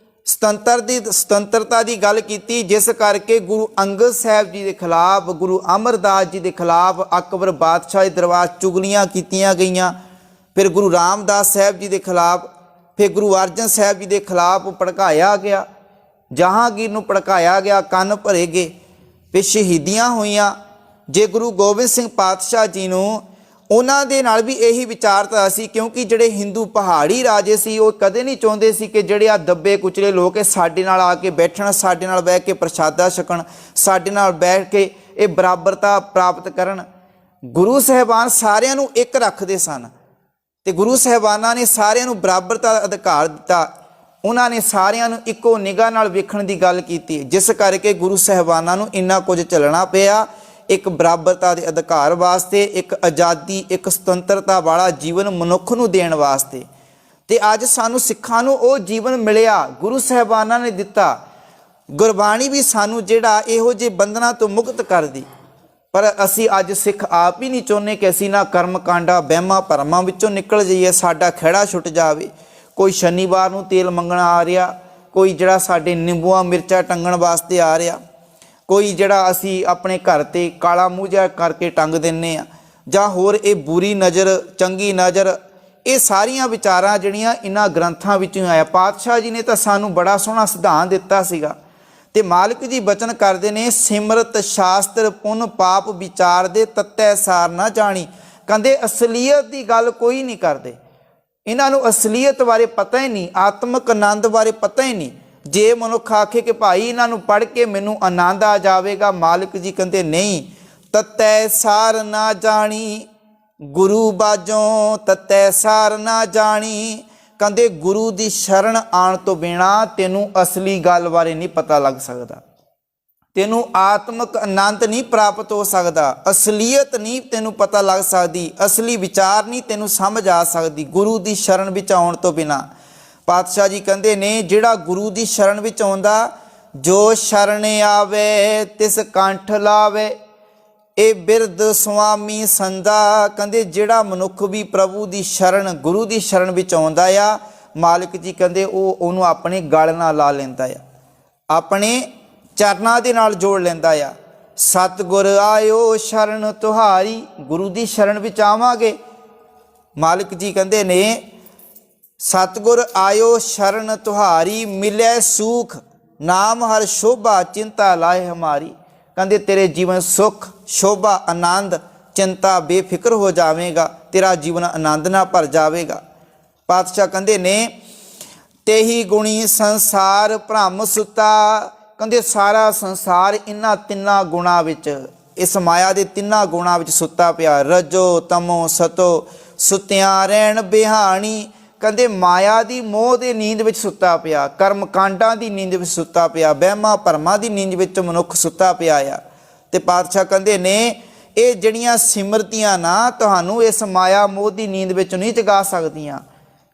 ਸੁਤੰਤਰਤਾ ਦੀ ਗੱਲ ਕੀਤੀ, ਜਿਸ ਕਰਕੇ ਗੁਰੂ ਅੰਗਦ ਸਾਹਿਬ ਜੀ ਦੇ ਖਿਲਾਫ, ਗੁਰੂ ਅਮਰਦਾਸ ਜੀ ਦੇ ਖਿਲਾਫ, ਅਕਬਰ ਬਾਦਸ਼ਾਹ ਦੇ ਦਰਬਾਰ ਚੁਗਲੀਆਂ ਕੀਤੀਆਂ ਗਈਆਂ। ਫਿਰ ਗੁਰੂ ਰਾਮਦਾਸ ਸਾਹਿਬ ਜੀ ਦੇ ਖਿਲਾਫ, ਫਿਰ ਗੁਰੂ ਅਰਜਨ ਸਾਹਿਬ ਜੀ ਦੇ ਖਿਲਾਫ ਭੜਕਾਇਆ ਗਿਆ, ਜਹਾਂਗੀਰ ਨੂੰ ਭੜਕਾਇਆ ਗਿਆ, ਕੰਨ ਭਰੇ ਗਏ, ਫਿਰ ਸ਼ਹੀਦੀਆਂ ਹੋਈਆਂ। ਜੇ ਗੁਰੂ ਗੋਬਿੰਦ ਸਿੰਘ ਪਾਤਸ਼ਾਹ ਜੀ ਨੂੰ, ਉਹਨਾਂ ਦੇ ਨਾਲ ਵੀ ਇਹੀ ਵਿਚਾਰਧਾਰਾ ਸੀ, ਕਿਉਂਕਿ ਜਿਹੜੇ ਹਿੰਦੂ ਪਹਾੜੀ ਰਾਜੇ ਸੀ ਉਹ ਕਦੇ ਨਹੀਂ ਚਾਹੁੰਦੇ ਸੀ ਕਿ ਜਿਹੜੇ ਆ ਦੱਬੇ ਕੁਚਲੇ ਲੋਕ ਇਹ ਸਾਡੇ ਨਾਲ ਆ ਕੇ ਬੈਠਣ, ਸਾਡੇ ਨਾਲ ਬਹਿ ਕੇ ਪ੍ਰਸ਼ਾਦਾ ਛਕਣ, ਸਾਡੇ ਨਾਲ ਬੈਠ ਕੇ ਇਹ ਬਰਾਬਰਤਾ ਪ੍ਰਾਪਤ ਕਰਨ। ਗੁਰੂ ਸਾਹਿਬਾਨ ਸਾਰਿਆਂ ਨੂੰ ਇੱਕ ਰੱਖਦੇ ਸਨ ਤੇ ਗੁਰੂ ਸਾਹਿਬਾਨਾਂ ਨੇ ਸਾਰਿਆਂ ਨੂੰ ਬਰਾਬਰਤਾ ਦਾ ਅਧਿਕਾਰ ਦਿੱਤਾ। ਉਹਨਾਂ ਨੇ ਸਾਰਿਆਂ ਨੂੰ ਇੱਕੋ ਨਿਗਾਹ ਨਾਲ ਵੇਖਣ ਦੀ ਗੱਲ ਕੀਤੀ, ਜਿਸ ਕਰਕੇ ਗੁਰੂ ਸਾਹਿਬਾਨਾਂ ਨੂੰ ਇੰਨਾ ਕੁਝ ਝੱਲਣਾ ਪਿਆ ਇੱਕ ਬਰਾਬਰਤਾ ਦੇ ਅਧਿਕਾਰ ਵਾਸਤੇ, ਇੱਕ ਆਜ਼ਾਦੀ, ਇੱਕ ਸੁਤੰਤਰਤਾ ਵਾਲਾ ਜੀਵਨ ਮਨੁੱਖ ਨੂੰ ਦੇਣ ਵਾਸਤੇ। ਤੇ ਅੱਜ ਸਾਨੂੰ ਸਿੱਖਾਂ ਨੂੰ ਉਹ ਜੀਵਨ ਮਿਲਿਆ, ਗੁਰੂ ਸਾਹਿਬਾਨਾਂ ਨੇ ਦਿੱਤਾ। ਗੁਰਬਾਣੀ ਵੀ ਸਾਨੂੰ ਜਿਹੜਾ ਇਹੋ ਜਿਹੇ ਬੰਧਨਾਂ ਤੋਂ ਮੁਕਤ ਕਰਦੀ। ਪਰ ਅਸੀਂ ਅੱਜ ਸਿੱਖ ਆਪ ਹੀ ਨਹੀਂ ਚਾਹੁੰਦੇ ਕਿ ਅਸੀਂ ਨਾ ਕਰਮ ਕਾਂਡਾਂ ਵਹਿਮਾਂ ਭਰਮਾਂ ਵਿੱਚੋਂ ਨਿਕਲ ਜਾਈਏ, ਸਾਡਾ ਖਹਿੜਾ ਛੁੱਟ ਜਾਵੇ। ਕੋਈ ਸ਼ਨੀਵਾਰ ਨੂੰ ਤੇਲ ਮੰਗਣਾ ਆ ਰਿਹਾ, ਕੋਈ ਜਿਹੜਾ ਸਾਡੇ ਨਿੰਬੂਆਂ ਮਿਰਚਾਂ ਟੰਗਣ ਵਾਸਤੇ ਆ ਰਿਹਾ, ਕੋਈ ਜਿਹੜਾ ਅਸੀਂ ਆਪਣੇ ਘਰ 'ਤੇ ਕਾਲਾ ਮੂੰਹ ਜਿਹਾ ਕਰਕੇ ਟੰਗ ਦਿੰਦੇ ਹਾਂ, ਜਾਂ ਹੋਰ ਇਹ ਬੁਰੀ ਨਜ਼ਰ ਚੰਗੀ ਨਜ਼ਰ। ਇਹ ਸਾਰੀਆਂ ਵਿਚਾਰਾਂ ਜਿਹੜੀਆਂ ਇਹਨਾਂ ਗ੍ਰੰਥਾਂ ਵਿੱਚੋਂ ਆਇਆ। ਪਾਤਸ਼ਾਹ ਜੀ ਨੇ ਤਾਂ ਸਾਨੂੰ ਬੜਾ ਸੋਹਣਾ ਸਿਧਾਂਤ ਦਿੱਤਾ ਸੀਗਾ। ਤੇ ਮਾਲਕ ਜੀ ਬਚਨ ਕਰਦੇ ਨੇ, ਸਿਮਰਤ ਸ਼ਾਸਤਰ ਪੁੰਨ ਪਾਪ ਵਿਚਾਰ ਦੇ ਤੱਤੈ ਸਾਰ ਨਾ ਜਾਣੀ। ਕਹਿੰਦੇ ਅਸਲੀਅਤ ਦੀ ਗੱਲ ਕੋਈ ਨਹੀਂ ਕਰਦੇ, ਇਹਨਾਂ ਨੂੰ ਅਸਲੀਅਤ ਬਾਰੇ ਪਤਾ ਹੀ ਨਹੀਂ, ਆਤਮਿਕ ਆਨੰਦ ਬਾਰੇ ਪਤਾ ਹੀ ਨਹੀਂ। ਜੇ ਮਨੁੱਖ ਆਖੇ ਕਿ ਭਾਈ ਇਹਨਾਂ ਨੂੰ ਪੜ੍ਹ ਕੇ ਮੈਨੂੰ ਆਨੰਦ ਆ ਜਾਵੇਗਾ, ਮਾਲਕ ਜੀ ਕਹਿੰਦੇ ਨਹੀਂ। ਤੱਤੈ ਸਾਰ ਨਾ ਜਾਣੀ ਗੁਰੂ ਬਾਝੋਂ, ਤੱਤੈ ਸਾਰ ਨਾ ਜਾਣੀ। ਕਹਿੰਦੇ ਗੁਰੂ ਦੀ ਸ਼ਰਨ ਆਉਣ ਤੋਂ ਬਿਨਾਂ ਤੈਨੂੰ ਅਸਲੀ ਗੱਲ ਬਾਰੇ ਨਹੀਂ ਪਤਾ ਲੱਗ ਸਕਦਾ। ਤੈਨੂੰ ਆਤਮਿਕ ਆਨੰਦ ਨਹੀਂ ਪ੍ਰਾਪਤ ਹੋ ਸਕਦਾ, ਅਸਲੀਅਤ ਨਹੀਂ ਤੈਨੂੰ ਪਤਾ ਲੱਗ ਸਕਦੀ, ਅਸਲੀ ਵਿਚਾਰ ਨਹੀਂ ਤੈਨੂੰ ਸਮਝ ਆ ਸਕਦੀ ਗੁਰੂ ਦੀ ਸ਼ਰਨ ਵਿੱਚ ਆਉਣ ਤੋਂ ਬਿਨਾਂ। ਪਾਤਸ਼ਾਹ ਜੀ ਕਹਿੰਦੇ ਨੇ ਜਿਹੜਾ ਗੁਰੂ ਦੀ ਸ਼ਰਨ ਵਿੱਚ ਆਉਂਦਾ, ਜੋ ਸ਼ਰਨ ਆਵੇ ਤਿਸ ਕੰਠ ਲਾਵੇ, ਇਹ ਬਿਰਧ ਸੁਆਮੀ ਸੰਦਾ। ਕਹਿੰਦੇ ਜਿਹੜਾ ਮਨੁੱਖ ਵੀ ਪ੍ਰਭੂ ਦੀ ਸ਼ਰਨ, ਗੁਰੂ ਦੀ ਸ਼ਰਨ ਵਿੱਚ ਆਉਂਦਾ ਆ, ਮਾਲਕ ਜੀ ਕਹਿੰਦੇ ਉਹ ਉਹਨੂੰ ਆਪਣੇ ਗਲ ਨਾਲ ਲਾ ਲੈਂਦਾ ਆ, ਆਪਣੇ ਚਰਨਾਂ ਦੇ ਨਾਲ ਜੋੜ ਲੈਂਦਾ ਆ। ਸਤਿਗੁਰ ਆਇਓ ਸ਼ਰਨ ਤੁਹਾਰੀ, ਗੁਰੂ ਦੀ ਸ਼ਰਨ ਵਿੱਚ ਆਵਾਂਗੇ, ਮਾਲਕ ਜੀ ਕਹਿੰਦੇ ਨੇ ਸਤਿਗੁਰ ਆਇਓ ਸ਼ਰਨ ਤੁਹਾਰੀ, ਮਿਲੇ ਸੂਖ ਨਾਮ ਹਰ ਸ਼ੋਭਾ, ਚਿੰਤਾ ਲਾਏ ਹਮਾਰੀ। ਕਹਿੰਦੇ ਤੇਰੇ ਜੀਵਨ ਸੁਖ, ਸ਼ੋਭਾ, ਆਨੰਦ, ਚਿੰਤਾ ਬੇਫਿਕਰ ਹੋ ਜਾਵੇਗਾ, ਤੇਰਾ ਜੀਵਨ ਆਨੰਦ ਨਾਲ ਭਰ ਜਾਵੇਗਾ। ਪਾਤਸ਼ਾਹ ਕਹਿੰਦੇ ਨੇ ਤੇਹੀ ਗੁਣੀ ਸੰਸਾਰ ਭ੍ਰਮ ਸੁਤਾ। ਕਹਿੰਦੇ ਸਾਰਾ ਸੰਸਾਰ ਇਹਨਾਂ ਤਿੰਨਾਂ ਗੁਣਾਂ ਵਿੱਚ, ਇਸ ਮਾਇਆ ਦੇ ਤਿੰਨਾਂ ਗੁਣਾਂ ਵਿੱਚ ਸੁੱਤਾ ਪਿਆ, ਰਜੋ ਤਮੋ ਸਤੋ, ਸੁੱਤਿਆਂ ਰਹਿਣ ਬਿਹਾਣੀ। ਕਹਿੰਦੇ ਮਾਇਆ ਦੀ ਮੋਹ ਦੇ ਨੀਂਦ ਵਿੱਚ ਸੁੱਤਾ ਪਿਆ, ਕਰਮ ਕਾਂਡਾਂ ਦੀ ਨੀਂਦ ਵਿੱਚ ਸੁੱਤਾ ਪਿਆ, ਵਹਿਮਾਂ ਭਰਮਾਂ ਦੀ ਨੀਂਦ ਵਿੱਚ ਮਨੁੱਖ ਸੁੱਤਾ ਪਿਆ ਆ। ਤੇ ਪਾਤਸ਼ਾਹ ਕਹਿੰਦੇ ਨੇ ਇਹ ਜਿਹੜੀਆਂ ਸਿਮਰਤੀਆਂ ਨਾ ਤੁਹਾਨੂੰ ਇਸ ਮਾਇਆ ਮੋਹ ਦੀ ਨੀਂਦ ਵਿੱਚ ਨਹੀਂ ਜਗਾ ਸਕਦੀਆਂ।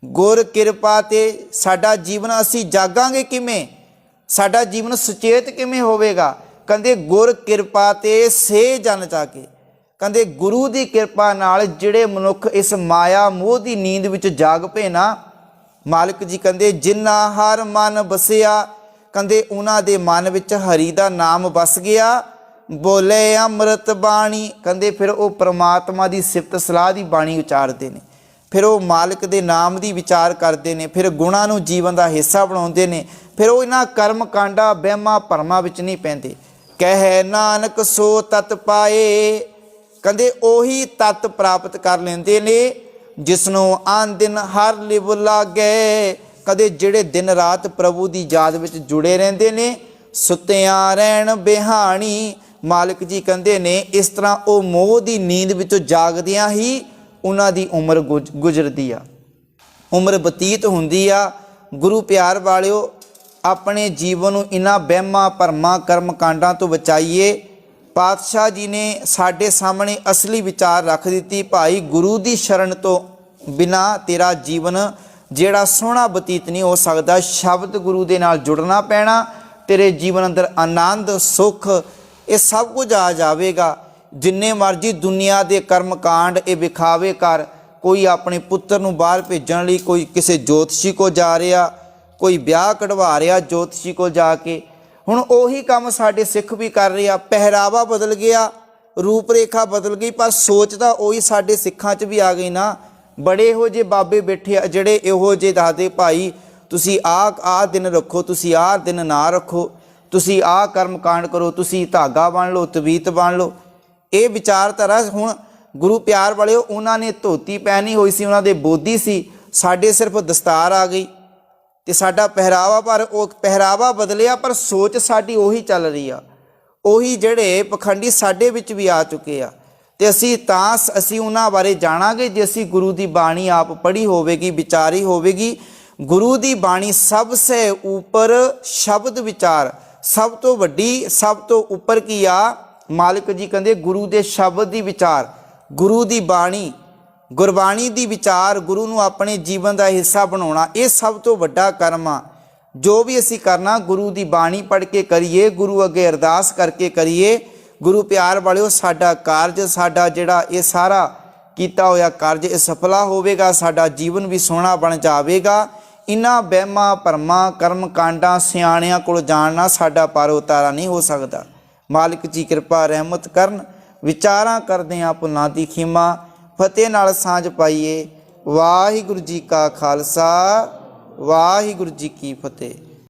ਗੁਰ ਕਿਰਪਾ ਤੇ ਸਾਡਾ ਜੀਵਨ ਅਸੀਂ ਜਾਗਾਂਗੇ ਕਿਵੇਂ, ਸਾਡਾ ਜੀਵਨ ਸੁਚੇਤ ਕਿਵੇਂ ਹੋਵੇਗਾ। ਕਹਿੰਦੇ ਗੁਰ ਕਿਰਪਾ ਤੇ ਸੇ ਜਨ ਜਾਗੇ। ਕਹਿੰਦੇ ਗੁਰੂ ਦੀ ਕਿਰਪਾ ਨਾਲ ਜਿਹੜੇ ਮਨੁੱਖ ਇਸ ਮਾਇਆ ਮੋਹ ਦੀ ਨੀਂਦ ਵਿੱਚ ਜਾਗ ਪਏ ਨਾ, ਮਾਲਕ ਜੀ ਕਹਿੰਦੇ ਜਿਨ੍ਹਾਂ ਹਰ ਮਨ ਵਸਿਆ, ਕਹਿੰਦੇ ਉਹਨਾਂ ਦੇ ਮਨ ਵਿੱਚ ਹਰੀ ਦਾ ਨਾਮ ਵਸ ਗਿਆ। ਬੋਲੇ ਅੰਮ੍ਰਿਤ ਬਾਣੀ, ਕਹਿੰਦੇ ਫਿਰ ਉਹ ਪ੍ਰਮਾਤਮਾ ਦੀ ਸਿਫਤ ਸਲਾਹ ਦੀ ਬਾਣੀ ਉਚਾਰਦੇ ਨੇ, ਫਿਰ ਉਹ ਮਾਲਕ ਦੇ ਨਾਮ ਦੀ ਵਿਚਾਰ ਕਰਦੇ ਨੇ, ਫਿਰ ਗੁਣਾਂ ਨੂੰ ਜੀਵਨ ਦਾ ਹਿੱਸਾ ਬਣਾਉਂਦੇ ਨੇ, ਫਿਰ ਉਹ ਇਹਨਾਂ ਕਰਮ ਕਾਂਡਾਂ ਵਹਿਮਾਂ ਭਰਮਾਂ ਵਿੱਚ ਨਹੀਂ ਪੈਂਦੇ। ਕਹਿ ਨਾਨਕ ਸੋ ਤਤ ਪਾਏ। ਕਹਿੰਦੇ ਉਹੀ ਤਤ ਪ੍ਰਾਪਤ ਕਰ ਲੈਂਦੇ ਨੇ ਜਿਸ ਨੂੰ ਆਨ ਦਿਨ ਹਰ ਲਿਵ ਲਾਗੇ। ਕਦੇ ਜਿਹੜੇ ਦਿਨ ਰਾਤ ਪ੍ਰਭੂ ਦੀ ਯਾਦ ਵਿੱਚ ਜੁੜੇ ਰਹਿੰਦੇ ਨੇ, ਸੁੱਤਿਆਂ ਰਹਿਣ ਬਿਹਾਣੀ। ਮਾਲਕ ਜੀ ਕਹਿੰਦੇ ਨੇ ਇਸ ਤਰ੍ਹਾਂ ਉਹ ਮੋਹ ਦੀ ਨੀਂਦ ਵਿੱਚੋਂ ਜਾਗਦਿਆਂ ਹੀ ਉਹਨਾਂ ਦੀ ਉਮਰ ਗੁਜ਼ਰਦੀ ਆ, ਉਮਰ ਬਤੀਤ ਹੁੰਦੀ ਆ। ਗੁਰੂ ਪਿਆਰ ਵਾਲਿਓ, ਆਪਣੇ ਜੀਵਨ ਨੂੰ ਇਹਨਾਂ ਵਹਿਮਾਂ ਭਰਮਾਂ ਕਰਮ ਕਾਂਡਾਂ ਤੋਂ ਬਚਾਈਏ। ਪਾਤਸ਼ਾਹ ਜੀ ਨੇ ਸਾਡੇ ਸਾਹਮਣੇ ਅਸਲੀ ਵਿਚਾਰ ਰੱਖ ਦਿੱਤੀ, ਭਾਈ ਗੁਰੂ ਦੀ ਸ਼ਰਨ ਤੋਂ ਬਿਨਾਂ ਤੇਰਾ ਜੀਵਨ ਜਿਹੜਾ ਸੋਹਣਾ ਬਤੀਤ ਨਹੀਂ ਹੋ ਸਕਦਾ। ਸ਼ਬਦ ਗੁਰੂ ਦੇ ਨਾਲ ਜੁੜਨਾ ਪੈਣਾ, ਤੇਰੇ ਜੀਵਨ ਅੰਦਰ ਆਨੰਦ, ਸੁੱਖ, ਇਹ ਸਭ ਕੁਝ ਆ ਜਾਵੇਗਾ। ਜਿੰਨੇ ਮਰਜ਼ੀ ਦੁਨੀਆ ਦੇ ਕਰਮ ਕਾਂਡ ਇਹ ਵਿਖਾਵੇ ਕਰ, ਕੋਈ ਆਪਣੇ ਪੁੱਤਰ ਨੂੰ ਬਾਹਰ ਭੇਜਣ ਲਈ ਕੋਈ ਕਿਸੇ ਜੋਤਸ਼ੀ ਕੋਲ ਜਾ ਰਿਹਾ, ਕੋਈ ਵਿਆਹ ਕਢਵਾ ਰਿਹਾ ਜੋਤਸ਼ੀ ਕੋਲ ਜਾ ਕੇ। ਹੁਣ ਉਹੀ ਕੰਮ ਸਾਡੇ ਸਿੱਖ ਵੀ ਕਰ ਰਹੇ ਆ। ਪਹਿਰਾਵਾ ਬਦਲ ਗਿਆ, ਰੂਪ ਰੇਖਾ ਬਦਲ ਗਈ, ਪਰ ਸੋਚ ਤਾਂ ਉਹੀ ਸਾਡੇ ਸਿੱਖਾਂ 'ਚ ਵੀ ਆ ਗਈ ਨਾ। ਬੜੇ ਇਹੋ ਜਿਹੇ ਬਾਬੇ ਬੈਠੇ ਆ ਜਿਹੜੇ ਇਹੋ ਜਿਹੇ ਦੱਸਦੇ, ਭਾਈ ਤੁਸੀਂ ਆਹ ਦਿਨ ਰੱਖੋ, ਤੁਸੀਂ ਆਹ ਦਿਨ ਨਾ ਰੱਖੋ, ਤੁਸੀਂ ਆਹ ਕਰਮ ਕਾਂਡ ਕਰੋ, ਤੁਸੀਂ ਧਾਗਾ ਬਣ ਲਓ, ਤਵੀਤ ਬਣ ਲਓ। ਇਹ ਵਿਚਾਰਧਾਰਾ ਹੁਣ ਗੁਰੂ ਪਿਆਰ ਵਾਲਿਓ, ਉਹਨਾਂ ਨੇ ਧੋਤੀ ਪਹਿਨੀ ਹੋਈ ਸੀ, ਉਹਨਾਂ ਦੇ ਬੋਧੀ ਸੀ, ਸਾਡੇ ਸਿਰਫ ਦਸਤਾਰ ਆ ਗਈ ਤੇ ਸਾਡਾ ਪਹਿਰਾਵਾ, ਪਰ ਉਹ ਪਹਿਰਾਵਾ ਬਦਲਿਆ ਪਰ ਸੋਚ ਸਾਡੀ ਉਹੀ ਚੱਲ ਰਹੀ ਆ। ਉਹੀ ਜਿਹੜੇ ਪਖੰਡੀ ਸਾਡੇ ਵਿੱਚ ਵੀ ਆ ਚੁੱਕੇ ਆ। ਤੇ ਅਸੀਂ ਉਹਨਾਂ ਬਾਰੇ ਜਾਣਾਂਗੇ ਜੇ ਅਸੀਂ ਗੁਰੂ ਦੀ ਬਾਣੀ ਆਪ ਪੜ੍ਹੀ ਹੋਵੇਗੀ, ਵਿਚਾਰੀ ਹੋਵੇਗੀ। ਗੁਰੂ ਦੀ ਬਾਣੀ ਸਭ ਸੇ ਉੱਪਰ ਸ਼ਬਦ ਵਿਚਾਰ, ਸਭ ਤੋਂ ਵੱਡੀ, ਸਭ ਤੋਂ ਉੱਪਰ ਕੀ ਆ। ਮਾਲਕ ਜੀ ਕਹਿੰਦੇ ਗੁਰੂ ਦੇ ਸ਼ਬਦ ਦੀ ਵਿਚਾਰ, ਗੁਰੂ ਦੀ ਬਾਣੀ, ਗੁਰਬਾਣੀ ਦੀ ਵਿਚਾਰ, ਗੁਰੂ ਨੂੰ ਆਪਣੇ ਜੀਵਨ ਦਾ ਹਿੱਸਾ ਬਣਾਉਣਾ, ਇਹ ਸਭ ਤੋਂ ਵੱਡਾ ਕਰਮ ਆ। ਜੋ ਵੀ ਅਸੀਂ ਕਰਨਾ ਗੁਰੂ ਦੀ ਬਾਣੀ ਪੜ੍ਹ ਕੇ ਕਰੀਏ, ਗੁਰੂ ਅੱਗੇ ਅਰਦਾਸ ਕਰਕੇ ਕਰੀਏ। ਗੁਰੂ ਪਿਆਰ ਵਾਲਿਓ, ਸਾਡਾ ਕਾਰਜ, ਸਾਡਾ ਜਿਹੜਾ ਇਹ ਸਾਰਾ ਕੀਤਾ ਹੋਇਆ ਕਾਰਜ ਇਹ ਸਫਲਾ ਹੋਵੇਗਾ, ਸਾਡਾ ਜੀਵਨ ਵੀ ਸੋਹਣਾ ਬਣ ਜਾਵੇਗਾ। ਇਹਨਾਂ ਵਹਿਮਾਂ ਭਰਮਾਂ ਕਰਮ ਕਾਂਡਾਂ ਸਿਆਣਿਆਂ ਕੋਲ ਜਾਣਨਾ ਸਾਡਾ ਪਰ ਉਤਾਰਾ ਨਹੀਂ ਹੋ ਸਕਦਾ। ਮਾਲਕ ਜੀ ਕਿਰਪਾ ਰਹਿਮਤ ਕਰਨ। ਵਿਚਾਰਾਂ ਕਰਦੇ ਹਾਂ ਭੁੱਲਾਂ ਦੀ ਖਿਮਾ, ਫਤਿਹ ਨਾਲ ਸਾਂਝ ਪਾਈਏ। ਵਾਹਿਗੁਰੂ ਜੀ ਕਾ ਖਾਲਸਾ, ਵਾਹਿਗੁਰੂ ਜੀ ਕੀ ਫਤਿਹ।